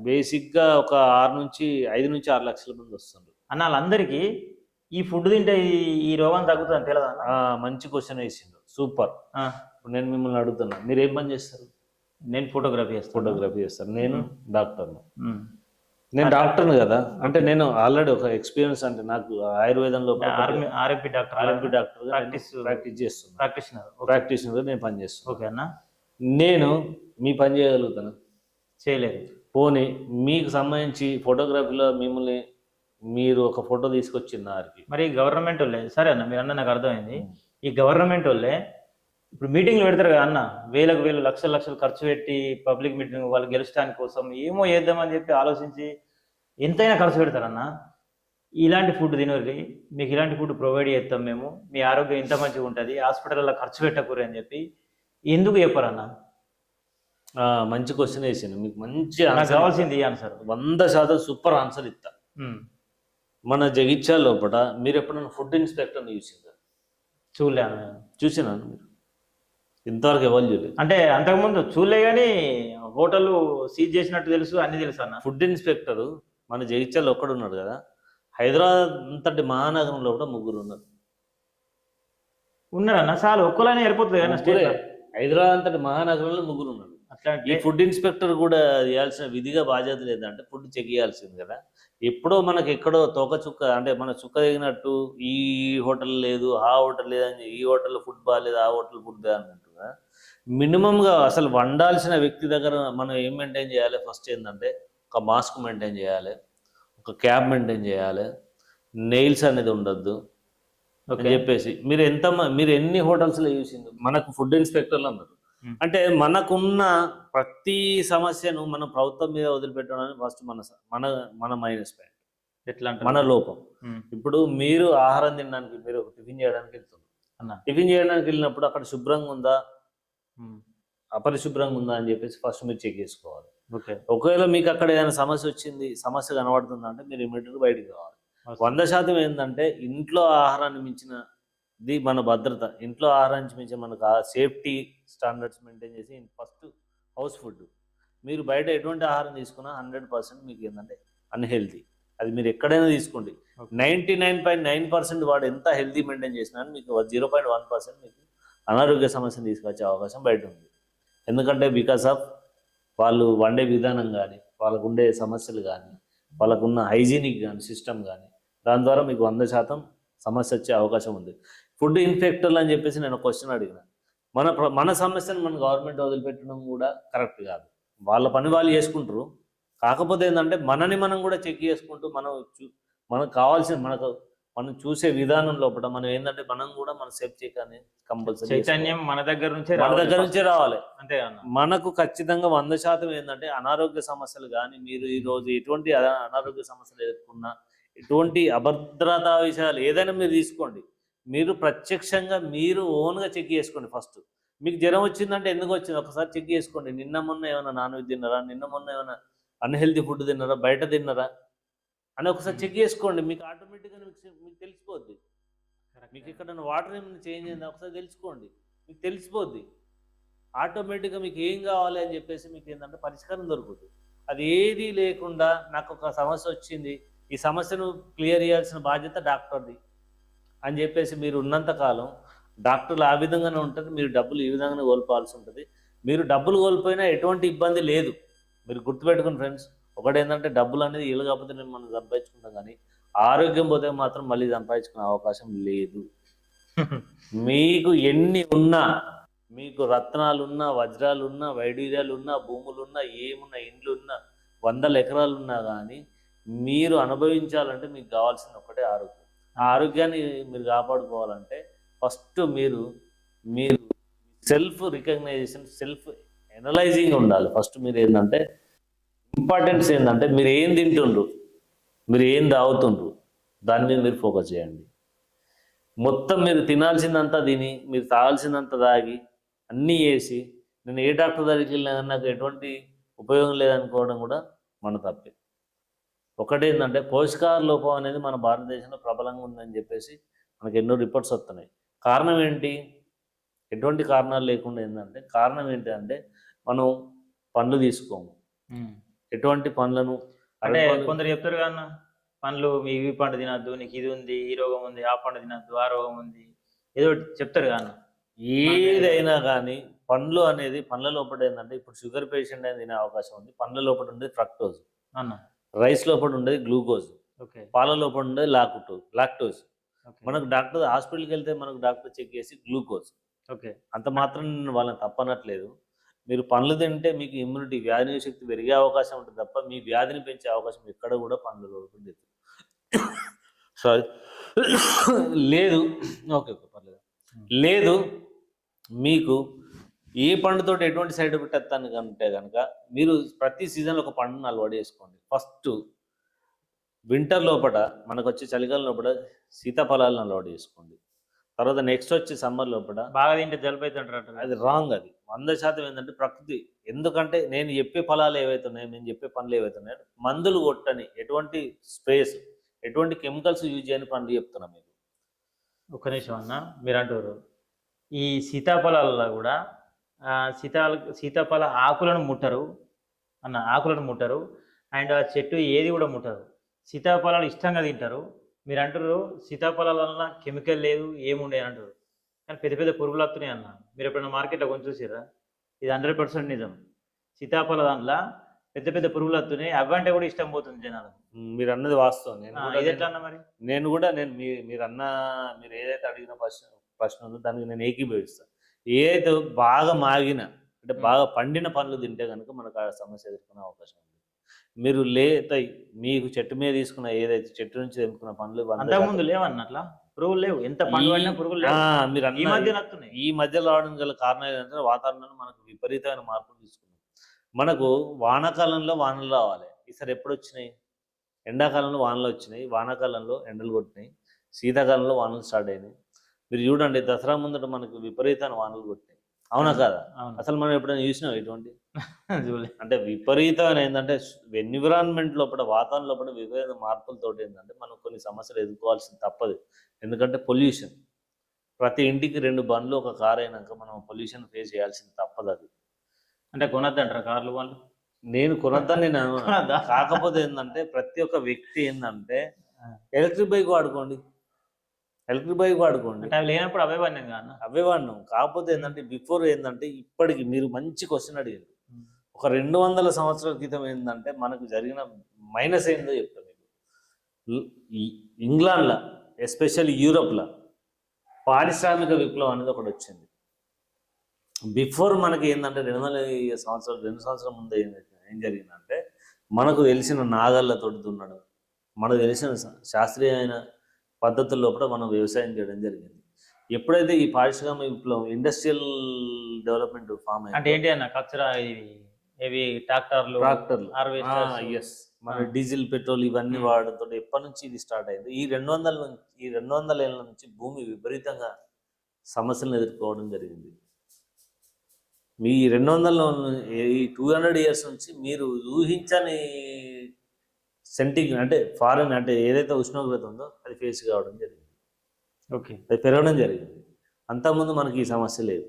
బేసిక్గా ఒక 5 నుంచి 6 లక్షల మంది వస్తున్నారు అన్న. వాళ్ళందరికీ ఈ ఫుడ్ తింటే ఈ రోగం తగ్గుతుంది తెలియదా? మంచి క్వశ్చన్ వేసిండు, సూపర్. ఇప్పుడు నేను మిమ్మల్ని అడుగుతున్నా, మీరు ఏం పని చేస్తారు? నేను ఫోటోగ్రఫీ చేస్తాను. నేను డాక్టర్ను. నేను డాక్టర్ను కదా, అంటే నేను ఆల్రెడీ ఒక ఎక్స్పీరియన్స్, అంటే నాకు ఆయుర్వేదంలో ఆర్ఎంపీ డాక్టర్ ప్రాక్టీస్ చేస్తున్నాను, ప్రాక్టీషనర్ నేను పని చేస్తాను. ఓకే అన్న, నేను మీ పని చేయగలుగుతాను? చేయలేదు. పోనీ మీకు సంబంధించి ఫోటోగ్రఫీలో మిమ్మల్ని మీరు ఒక ఫోటో తీసుకొచ్చినారికి మరి గవర్నమెంట్ వాళ్ళే, సరే అన్న మీరు అన్న నాకు అర్థమైంది. ఈ గవర్నమెంట్ వాళ్ళే ఇప్పుడు మీటింగ్లు పెడతారు కదా అన్న, వేలకు లక్షలు ఖర్చు పెట్టి పబ్లిక్ మీటింగ్ వాళ్ళు గెలుచడానికి కోసం ఏమో చేద్దామని చెప్పి ఆలోచించి ఎంతైనా ఖర్చు పెడతారన్న. ఇలాంటి ఫుడ్ తినరు, మీకు ఇలాంటి ఫుడ్ ప్రొవైడ్ చేస్తాం మేము, మీ ఆరోగ్యం ఇంత మంచిగా ఉంటుంది, హాస్పిటల్లో ఖర్చు పెట్టకూరు అని చెప్పి ఎందుకు చెప్పారన్న? మంచి క్వశ్చన్ వేసాను, మీకు మంచి కావాల్సింది ఆన్సర్. 100% సూపర్ ఆన్సర్ ఇస్తా. మన జగిత్యాల లోపల మీరు ఎప్పుడైనా ఫుడ్ ఇన్స్పెక్టర్ని చూడలేను? చూసినాను. మీరు ఇంతవరకు ఎవరు చూడలేదు అంటే అంతకుముందు చూడలే కానీ హోటల్ సీజ్ చేసినట్టు తెలుసు, అన్ని తెలుసు అన్న. ఫుడ్ ఇన్స్పెక్టర్ మన జగిత్యాల ఒక్కడున్నాడు కదా, హైదరాబాద్ అంతటి మహానగరంలో కూడా 3 ఉన్నారన్న. చాలు ఒక్కలైనా సరిపోతుంది కదా. హైదరాబాద్ అంతటి మహానగరంలో 3 ఉన్నారు అట్లా ఈ అంటే ఫుడ్ ఇన్స్పెక్టర్ కూడా చేయాల్సిన విధిగా బాధ్యత లేదంటే ఫుడ్ చెక్ చేయాల్సింది కదా. ఎప్పుడో మనకి ఎక్కడో తోక చుక్క అంటే మన చుక్క దిగినట్టు ఈ హోటల్ లేదు ఆ హోటల్ లేదని ఈ హోటల్ ఫుడ్ బాగాలేదు ఆ హోటల్ ఫుడ్ అన్నట్టుగా మినిమంగా అసలు వండాల్సిన వ్యక్తి దగ్గర మనం ఏం మెయింటైన్ చేయాలి? ఫస్ట్ ఏంటంటే ఒక మాస్క్ మెయింటైన్ చేయాలి, ఒక క్యాబ్ మెయింటైన్ చేయాలి, నెయిల్స్ అనేది ఉండొద్దు అని ఓకే. చెప్పేసి. మీరు ఎన్ని హోటల్స్లో చూసింది మనకు ఫుడ్ ఇన్స్పెక్టర్లు అన్నారు. అంటే మనకున్న ప్రతి సమస్యను మనం ప్రభుత్వం మీద వదిలిపెట్టడానికి ఫస్ట్ మన మన మైనస్ పాయింట్, ఎట్లా మన అంటారు? లోపం. ఇప్పుడు మీరు ఆహారం తినడానికి మీరు ఒక టిఫిన్ చేయడానికి వెళ్తున్నారు. అన్న. టిఫిన్ చేయడానికి వెళ్ళినప్పుడు అక్కడ శుభ్రంగా ఉందా అపరిశుభ్రంగా ఉందా అని చెప్పేసి ఫస్ట్ మీరు చెక్ చేసుకోవాలి. ఓకే. ఒకవేళ మీకు అక్కడ ఏదైనా సమస్య వచ్చింది, సమస్య కనబడుతుందా అంటే మీరు ఇమీడియట్గా బయటికి రావాలి. 100% ఏంటంటే ఇంట్లో ఆహారాన్ని మించినది మన భద్రత. ఇంట్లో ఆహారాన్ని మించిన మనకు ఆ సేఫ్టీ స్టాండర్డ్స్ మెయింటైన్ చేసి ఫస్ట్ హౌస్ ఫుడ్. మీరు బయట ఎటువంటి ఆహారం తీసుకున్నా 100% మీకు ఏంటంటే అన్హెల్తీ. అది మీరు ఎక్కడైనా తీసుకోండి. 99.9% వాడు ఎంత హెల్తీ మెయింటైన్ చేసినా మీకు 0.1% మీకు అనారోగ్య సమస్యను తీసుకొచ్చే అవకాశం బయట ఉంది. ఎందుకంటే బికాస్ ఆఫ్ వాళ్ళు వండే విధానం కానీ, వాళ్ళకు ఉండే సమస్యలు కానీ, వాళ్ళకున్న హైజీనిక్ కానీ, సిస్టమ్ కానీ, దాని ద్వారా మీకు 100% సమస్య వచ్చే అవకాశం ఉంది. ఫుడ్ ఇన్ఫెక్టర్లు అని చెప్పేసి నేను క్వశ్చన్ అడిగిన. మన సమస్యను మన గవర్నమెంట్ వదిలిపెట్టడం కూడా కరెక్ట్ కాదు. వాళ్ళ పని వాళ్ళు చేసుకుంటారు. కాకపోతే ఏంటంటే మనని మనం కూడా చెక్ చేసుకుంటూ మనకు కావాల్సిన మనం చూసే విధానం లోపల మనం ఏంటంటే మనం కూడా మన సేఫ్ చెక్ అనేది కంపల్సరీ చైతన్యం మన దగ్గర నుంచే రావాలి. అంతే అన్న. మనకు ఖచ్చితంగా 100% ఏంటంటే అనారోగ్య సమస్యలు కానీ, మీరు ఈరోజు ఎటువంటి అనారోగ్య సమస్యలు ఎదుర్కొన్నా, ఎటువంటి అభద్రతా విషయాలు ఏదైనా మీరు తీసుకోండి, మీరు ప్రత్యక్షంగా మీరు ఓన్గా చెక్ చేసుకోండి. ఫస్ట్ మీకు జ్వరం వచ్చిందంటే ఎందుకు వచ్చింది ఒకసారి చెక్ చేసుకోండి. నిన్న మొన్న ఏమైనా నాన్ వెజ్ తిన్నారా, నిన్న మొన్న ఏమైనా అన్హెల్తీ ఫుడ్ తిన్నారా, బయట తిన్నారా అని ఒకసారి చెక్ చేసుకోండి. మీకు ఆటోమేటిక్గా మీకు తెలిసిపోద్ది. మీకు ఇక్కడ వాటర్ ఏమైనా చేంజ్ అయిందా ఒకసారి తెలుసుకోండి, మీకు తెలిసిపోద్ది. ఆటోమేటిక్గా మీకు ఏం కావాలి అని చెప్పేసి మీకు ఏంటంటే పరిష్కారం దొరుకుతుంది. అది ఏది లేకుండా నాకు ఒక సమస్య వచ్చింది, ఈ సమస్యను క్లియర్ చేయాల్సిన బాధ్యత డాక్టర్ది అని చెప్పేసి మీరు ఉన్నంతకాలం డాక్టర్లు ఆ విధంగానే ఉంటారు, మీరు డబ్బులు ఈ విధంగానే కోల్పోవాల్సి ఉంటుంది. మీరు డబ్బులు కోల్పోయినా ఎటువంటి ఇబ్బంది లేదు. మీరు గుర్తుపెట్టుకుని ఫ్రెండ్స్, ఒకటేంటంటే డబ్బులు అనేది ఇల్లు కాకపోతే నేను మనం సంపాదించుకుంటాం, కానీ ఆరోగ్యం పోతే మాత్రం మళ్ళీ సంపాదించుకునే అవకాశం లేదు. మీకు ఎన్ని ఉన్నా, మీకు రత్నాలున్నా, వజ్రాలున్నా, వైడూర్యాలున్నా, భూములున్నా, ఏమున్నా, ఇండ్లున్నా, 100 ఎకరాలు ఉన్నా కానీ మీరు అనుభవించాలంటే మీకు కావాల్సింది ఒకటే ఆరోగ్యం. ఆ ఆరోగ్యాన్ని మీరు కాపాడుకోవాలంటే ఫస్ట్ మీరు సెల్ఫ్ రికగ్నైజేషన్, సెల్ఫ్ ఎనలైజింగ్ ఉండాలి. ఫస్ట్ మీరు ఏంటంటే ఇంపార్టెన్స్ ఏంటంటే మీరు ఏం తింటుండ్రు, మీరు ఏం తాగుతుండ్రు, దాని మీద మీరు ఫోకస్ చేయండి. మొత్తం మీరు తినాల్సిందంతా తిని, మీరు తాగాల్సిందంతా తాగి, అన్నీ చేసి నేను ఏ డాక్టర్ దగ్గరికి వెళ్ళినా కానీ నాకు ఎటువంటి ఉపయోగం లేదనుకోవడం కూడా మన తప్పే. ఒకటేంటంటే పోషకాహార లోపం అనేది మన భారతదేశంలో ప్రబలంగా ఉందని చెప్పేసి మనకు ఎన్నో రిపోర్ట్స్ వస్తున్నాయి. కారణం ఏంటి? ఎటువంటి కారణాలు లేకుండా ఏంటంటే కారణం ఏంటంటే మనం పండ్లు తీసుకోము. ఎటువంటి పండ్లను అంటే కొందరు చెప్తారు కదా పండ్లు ఇవి పండు తినద్దు, నీకు ఇది ఉంది, ఈ రోగం ఉంది, ఆ పండు తినద్దు, ఆ రోగం ఉంది, ఏదో చెప్తారు కదా. ఏదైనా కానీ పండ్లు అనేది పండ్ల లోపల ఏంటంటే ఇప్పుడు షుగర్ పేషెంట్ అనేది తినే అవకాశం ఉంది. పండ్ల లోపల ఉండేది ఫ్రక్టోజ్ అన్న, రైస్ లోపల ఉండేది గ్లూకోజ్, పాల లోపల ఉండేది లాక్టోజ్. మనకు డాక్టర్ హాస్పిటల్కి వెళ్తే మనకు డాక్టర్ చెక్ చేసి గ్లూకోజ్. అంత మాత్రం వాళ్ళని తప్పనట్లేదు. మీరు పండ్లు తింటే మీకు ఇమ్యూనిటీ, వ్యాధి శక్తి పెరిగే అవకాశం ఉంటుంది తప్ప మీ వ్యాధిని పెంచే అవకాశం ఎక్కడ కూడా పండ్ల లోపల లేదు. సారీ లేదు. ఓకే పర్లేదు. లేదు. మీకు ఏ పండుతో ఎటువంటి సైడ్ ఎఫెక్ట్ వస్తాను కంటే కనుక మీరు ప్రతి సీజన్లో ఒక పండును అలవాటు చేసుకోండి. ఫస్ట్ వింటర్ లోపల మనకు వచ్చే చలికాలం లోపల సీతాఫలాలను అలవాటు చేసుకోండి. తర్వాత నెక్స్ట్ వచ్చే సమ్మర్ లోపల బాగా తింటే జలుబు అవుతుంటారు. అది రాంగ్. అది 100% ఏంటంటే ప్రకృతి. ఎందుకంటే నేను చెప్పే ఫలాలు ఏవైతున్నాయో, నేను చెప్పే పండ్లు ఏవైతున్నాయో మందులు కొట్టని, ఎటువంటి స్ప్రేస్, ఎటువంటి కెమికల్స్ యూజ్ చేయని పండ్లు చెప్తున్నా మీకు. ఒక్క నిమిషం అన్న, మీరు అంటారు ఈ సీతాఫలాలలో కూడా సీతాఫల ఆకులను ముట్టరు అన్న, ఆకులను ముట్టరు, అండ్ ఆ చెట్టు ఏది కూడా ముట్టరు. సీతాఫలాలు ఇష్టంగా తింటారు. మీరు అంటారు సీతాఫలాల కెమికల్ లేదు, ఏముండే అంటారు, కానీ పెద్ద పెద్ద పురుగులు వస్తున్నాయి అన్న. మీరు ఎప్పుడైనా మార్కెట్లో కొంచెం చూసిర్రా? ఇది 100% నిజం. సీతాఫల దాంట్లో పెద్ద పెద్ద పురుగులు వస్తున్నాయి, అవంటే కూడా ఇష్టం పోతుంది జనాలు. మీరు అన్నది వాస్తవం. ఇది ఎట్లా అన్న మరి? మీరు ఏదైతే అడిగిన ప్రశ్న ఉందో దానికి నేను ఏకీభవిస్తాను. ఏదైతే బాగా మాగిన అంటే బాగా పండిన పండ్లు తింటే కనుక మనకు ఆ సమస్య ఎదుర్కొనే అవకాశం ఉంది. మీరు మీకు చెట్టు మీద తీసుకున్న ఏదైతే చెట్టు నుంచి తెంపుకున్న పండ్లు అంతకుముందు లేవన్న అట్లా పురుగులు లేవు, ఎంత పండు పడినా పురుగులు లేవు. మీరు ఈ మధ్య వస్తున్నాయి. ఈ మధ్య రావడం గల కారణం ఏంటంటే వాతావరణంలో మనకు విపరీతమైన మార్పులు తీసుకున్నాం. మనకు వానాకాలంలో వానలు రావాలి, ఈసారి ఎప్పుడు వచ్చినాయి? ఎండాకాలంలో వానలు వచ్చినాయి, వానాకాలంలో ఎండలు కొట్టినాయి, శీతాకాలంలో వానలు స్టార్ట్ అయినాయి. మీరు చూడండి, దసరా ముందట మనకు విపరీతమైన వానలు కొట్టినాయి, అవునా కాదా? అసలు మనం ఎప్పుడైనా చూసినాం ఇటువంటి? అంటే విపరీతమైన ఏంటంటే ఎన్విరాన్మెంట్ లోపల, వాతావరణం లోపల విపరీత మార్పులతో ఏంటంటే మనం కొన్ని సమస్యలు ఎదుర్కోవాల్సింది తప్పదు. ఎందుకంటే పొల్యూషన్, ప్రతి ఇంటికి 2 బండ్లు ఒక కార్ అయినాక మనం పొల్యూషన్ ఫేస్ చేయాల్సింది తప్పదు. అది అంటే కొనద్దంటారా కార్లు వాళ్ళు? నేను కొనద్దని నేను కాకపోతే ఏంటంటే ప్రతి ఒక్క వ్యక్తి ఏంటంటే ఎలక్ట్రిక్ బైక్ వాడుకోండి, ఎలక్ట్రిక్ బైక్ వాడుకోండి. అవి లేనప్పుడు అవే వాడినాం కదా, అవే వాడినాం. కాకపోతే ఏంటంటే బిఫోర్ ఏంటంటే ఇప్పటికి మీరు మంచి క్వశ్చన్ అడిగారు. ఒక 200 సంవత్సరాల క్రితం ఏంటంటే మనకు జరిగిన మైనస్ ఏందో చెప్తాను మీకు. ఇంగ్లాండ్లో ఎస్పెషల్లీ యూరోప్లో పారిశ్రామిక విప్లవం అనేది ఒకటి వచ్చింది. బిఫోర్ మనకి ఏంటంటే 2 సంవత్సరాల ముందు ఏం జరిగిందంటే మనకు తెలిసిన నాగళ్ళతో దున్నడం, మనకు తెలిసిన శాస్త్రీయమైన పద్ధతుల్లో కూడా మనం వ్యవసాయం చేయడం జరిగింది. ఎప్పుడైతే ఈ పారిశ్రామిక విప్లవం, ఇండస్ట్రియల్ డెవలప్మెంట్ ఫామ్ అంటే ఏంటి అన్న కచ్చరా ఇవి ట్రాక్టర్లు, ఎస్, మన డీజిల్, పెట్రోల్ ఇవన్నీ వాడడంతో ఎప్పటి నుంచి ఇది స్టార్ట్ అయింది. ఈ 200 ఏళ్ళ నుంచి భూమి విపరీతంగా సమస్యలను ఎదుర్కోవడం జరిగింది. మీ 200 ఇయర్స్ నుంచి మీరు ఊహించని అంటే ఫారెన్ అంటే ఏదైతే ఉష్ణోగ్రత ఉందో అది ఫేస్ కావడం జరిగింది. ఓకే, అది పెరగడం జరిగింది. అంతకుముందు మనకి ఈ సమస్య లేదు.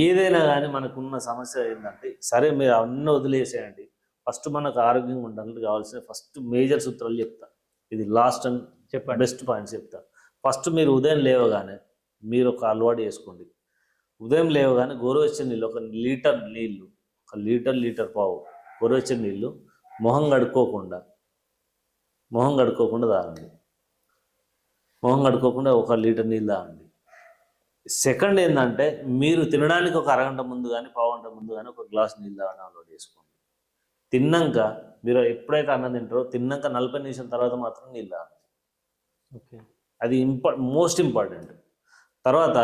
ఏదైనా కానీ మనకున్న సమస్య ఏంటంటే సరే మీరు అన్నీ వదిలేసేయండి, ఫస్ట్ మనకు ఆరోగ్యంగా ఉండాలంటే కావాల్సిన ఫస్ట్ మేజర్ సూత్రాలు చెప్తా. ఇది లాస్ట్ అండ్ చెప్పండి, బెస్ట్ పాయింట్స్ చెప్తా. ఫస్ట్ మీరు ఉదయం లేవగానే మీరు ఒక అలవాటు చేసుకోండి. ఉదయం లేవగానే గోరువెచ్చని నీళ్ళు, 1 లీటర్ నీళ్ళు, 1 లీటర్ పావు గోరువెచ్చని నీళ్ళు మొహం కడుక్కోకుండా తాగండి. మొహం కడుక్కోకుండా 1 లీటర్ నీళ్ళు తాగండి. సెకండ్ ఏంటంటే మీరు తినడానికి ఒక అరగంట ముందు కానీ పావుగంట ముందు కానీ 1 గ్లాస్ నీళ్ళు తాగడం అలవాటు చేసుకోండి. తిన్నాక మీరు ఎప్పుడైతే అన్నం తింటారో తిన్నాక 40 నిమిషాల తర్వాత మాత్రం నీళ్ళు తాగండి. ఓకే, అది మోస్ట్ ఇంపార్టెంట్. తర్వాత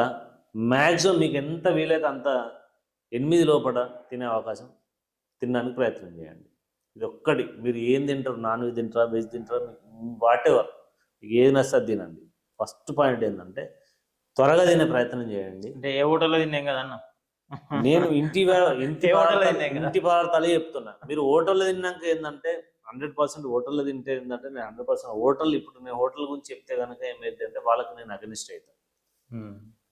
మ్యాక్సిమం మీకు ఎంత వీలైతే అంత 8 లోపల తినే అవకాశం తినడానికి ప్రయత్నం చేయండి. ఇది ఒక్కటి. మీరు ఏం తింటారు, నాన్ వెజ్ తింటారా, వెజ్ తింటారా, వాట్ ఎవర్ మీకు ఏది నచ్చదు తినండి. ఫస్ట్ పాయింట్ ఏంటంటే త్వరగా తినే ప్రయత్నం చేయండి. అంటే ఏ హోటల్లో తిన్నాం కదన్న, నేను ఇంటి పదార్థాలే చెప్తున్నా. మీరు హోటల్లో తిన్నాక ఏంటంటే 100% హోటల్లో తింటే ఏంటంటే నేను 100% హోటల్, ఇప్పుడు నేను హోటల్ గురించి చెప్తే కనుక ఏమైందంటే వాళ్ళకి నేను అగనిస్ట్ అవుతాను,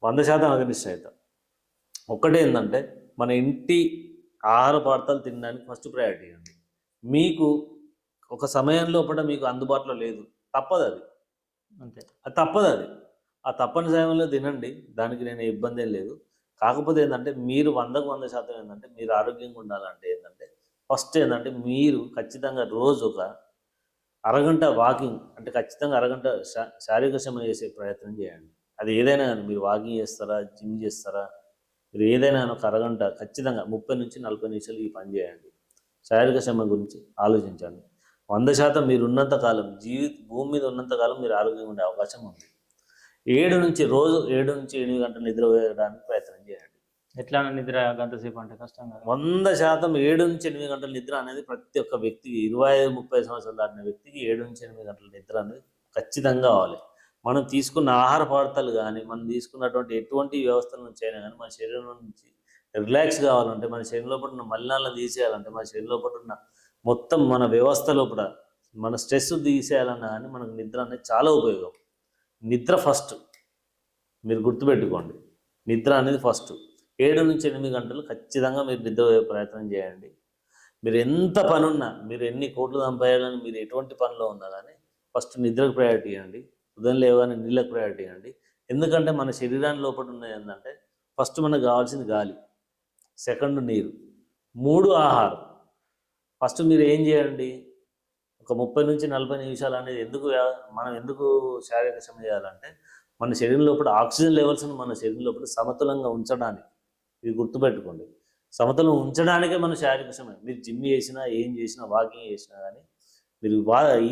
100% అగనిస్ట్ అవుతాను. ఒక్కటే ఏంటంటే మన ఇంటి ఆహార పదార్థాలు తినడానికి ఫస్ట్ ప్రయారిటీ ఇవ్వండి. మీకు ఒక సమయం లోపల మీకు అందుబాటులో లేదు, తప్పదు అది, అంతే, అది తప్పదు. అది ఆ తప్పని సమయంలో తినండి, దానికి నేను ఇబ్బంది ఏం లేదు. కాకపోతే ఏంటంటే మీరు 100% ఏంటంటే మీరు ఆరోగ్యంగా ఉండాలంటే ఏంటంటే ఫస్ట్ ఏంటంటే మీరు ఖచ్చితంగా రోజు ఒక అరగంట వాకింగ్, అంటే ఖచ్చితంగా అరగంట శారీరక శ్రమ చేసే ప్రయత్నం చేయండి. అది ఏదైనా కానీ మీరు వాకింగ్ చేస్తారా, జిమ్ చేస్తారా, మీరు ఏదైనా ఒక అరగంట ఖచ్చితంగా 30 నుంచి 40 నిమిషాలు ఈ పని చేయండి. శారీరక శ్రమ గురించి ఆలోచించండి. 100% మీరు ఉన్నంతకాలం భూమి మీద ఉన్నంతకాలం మీరు ఆరోగ్యంగా ఉండే అవకాశం ఉంది. రోజు 7 నుంచి 8 గంటలు నిద్ర వేయడానికి ప్రయత్నం చేయండి. ఎట్లా నిద్ర గంట సేపు అంటే కష్టంగా? 100% 7 నుంచి 8 గంటల నిద్ర అనేది ప్రతి ఒక్క వ్యక్తికి, 25-30 సంవత్సరాలు దాటిన వ్యక్తికి 7 నుంచి 8 గంటల నిద్ర అనేది ఖచ్చితంగా కావాలి. మనం తీసుకున్న ఆహార పదార్థాలు కానీ, మనం తీసుకున్నటువంటి ఎటువంటి వ్యవస్థల నుంచి అయినా కానీ మన శరీరం నుంచి రిలాక్స్ కావాలంటే, మన శరీరం లోపల ఉన్న మలినాలను తీసేయాలంటే, మన శరీరం లోపల ఉన్న మొత్తం మన వ్యవస్థ లోపల మన స్ట్రెస్ తీసేయాలన్నా కానీ మనకు నిద్ర అనేది చాలా ఉపయోగం. నిద్ర ఫస్ట్, మీరు గుర్తుపెట్టుకోండి, నిద్ర అనేది ఫస్ట్. 7 నుంచి 8 గంటలు ఖచ్చితంగా మీరు నిద్ర ప్రయత్నం చేయండి. మీరు ఎంత పని ఉన్నా, మీరు ఎన్ని కోట్లు సంపాదాలని, మీరు ఎటువంటి పనిలో ఉన్నా కానీ ఫస్ట్ నిద్రకు ప్రయారిటీ ఇవ్వండి. ఉదయం లేవగానే నీళ్ళకు ప్రయారిటీ ఇవ్వండి. ఎందుకంటే మన శరీరాన్ని లోపల ఉన్నది ఏంటంటే ఫస్ట్ మనకు కావాల్సింది గాలి, సెకండ్ నీరు, 3 ఆహారం. ఫస్ట్ మీరు ఏం చేయండి, ఒక 30 నుంచి 40 నిమిషాలు అనేది మనం ఎందుకు శారీరక శ్రమ చేయాలంటే మన శరీరం లోపల ఆక్సిజన్ లెవెల్స్ని మన శరీరం లోపల సమతులంగా ఉంచడానికి. ఇది గుర్తుపెట్టుకోండి, సమతులం ఉంచడానికే మన శారీరక శ్రమ. మీరు జిమ్ చేసినా, ఏం చేసినా, వాకింగ్ చేసినా కానీ, మీరు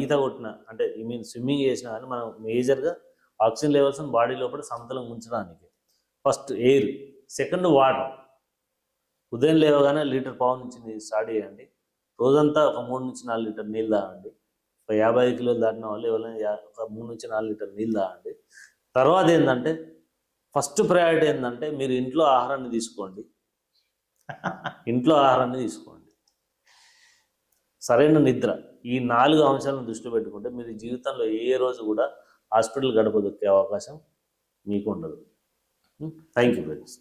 ఈత కొట్టినా, అంటే స్విమ్మింగ్ చేసినా కానీ, మనం మేజర్గా ఆక్సిజన్ లెవెల్స్ని బాడీ లోపల సమతులం ఉంచడానికి. First air, second water. ఉదయం లేవగానే 1.5 లీటర్ నుంచి స్టార్ట్ చేయండి. రోజంతా ఒక 3 నుంచి 4 లీటర్ నీళ్ళు తాగండి. ఒక 55 కిలోలు దాటిన వాళ్ళు ఎవరైనా ఒక 3 నుంచి 4 లీటర్ నీళ్ళు తాగండి. తర్వాత ఏంటంటే, ఫస్ట్ ప్రయారిటీ ఏంటంటే, మీరు ఇంట్లో ఆహారాన్ని తీసుకోండి. ఇంట్లో ఆహారాన్ని తీసుకోండి. సరైన నిద్ర. ఈ 4 అంశాలను దృష్టిలో పెట్టుకుంటే మీరు జీవితంలో ఏ రోజు కూడా హాస్పిటల్ గడప దొక్కే అవకాశం మీకు ఉండదు. Thank you friends.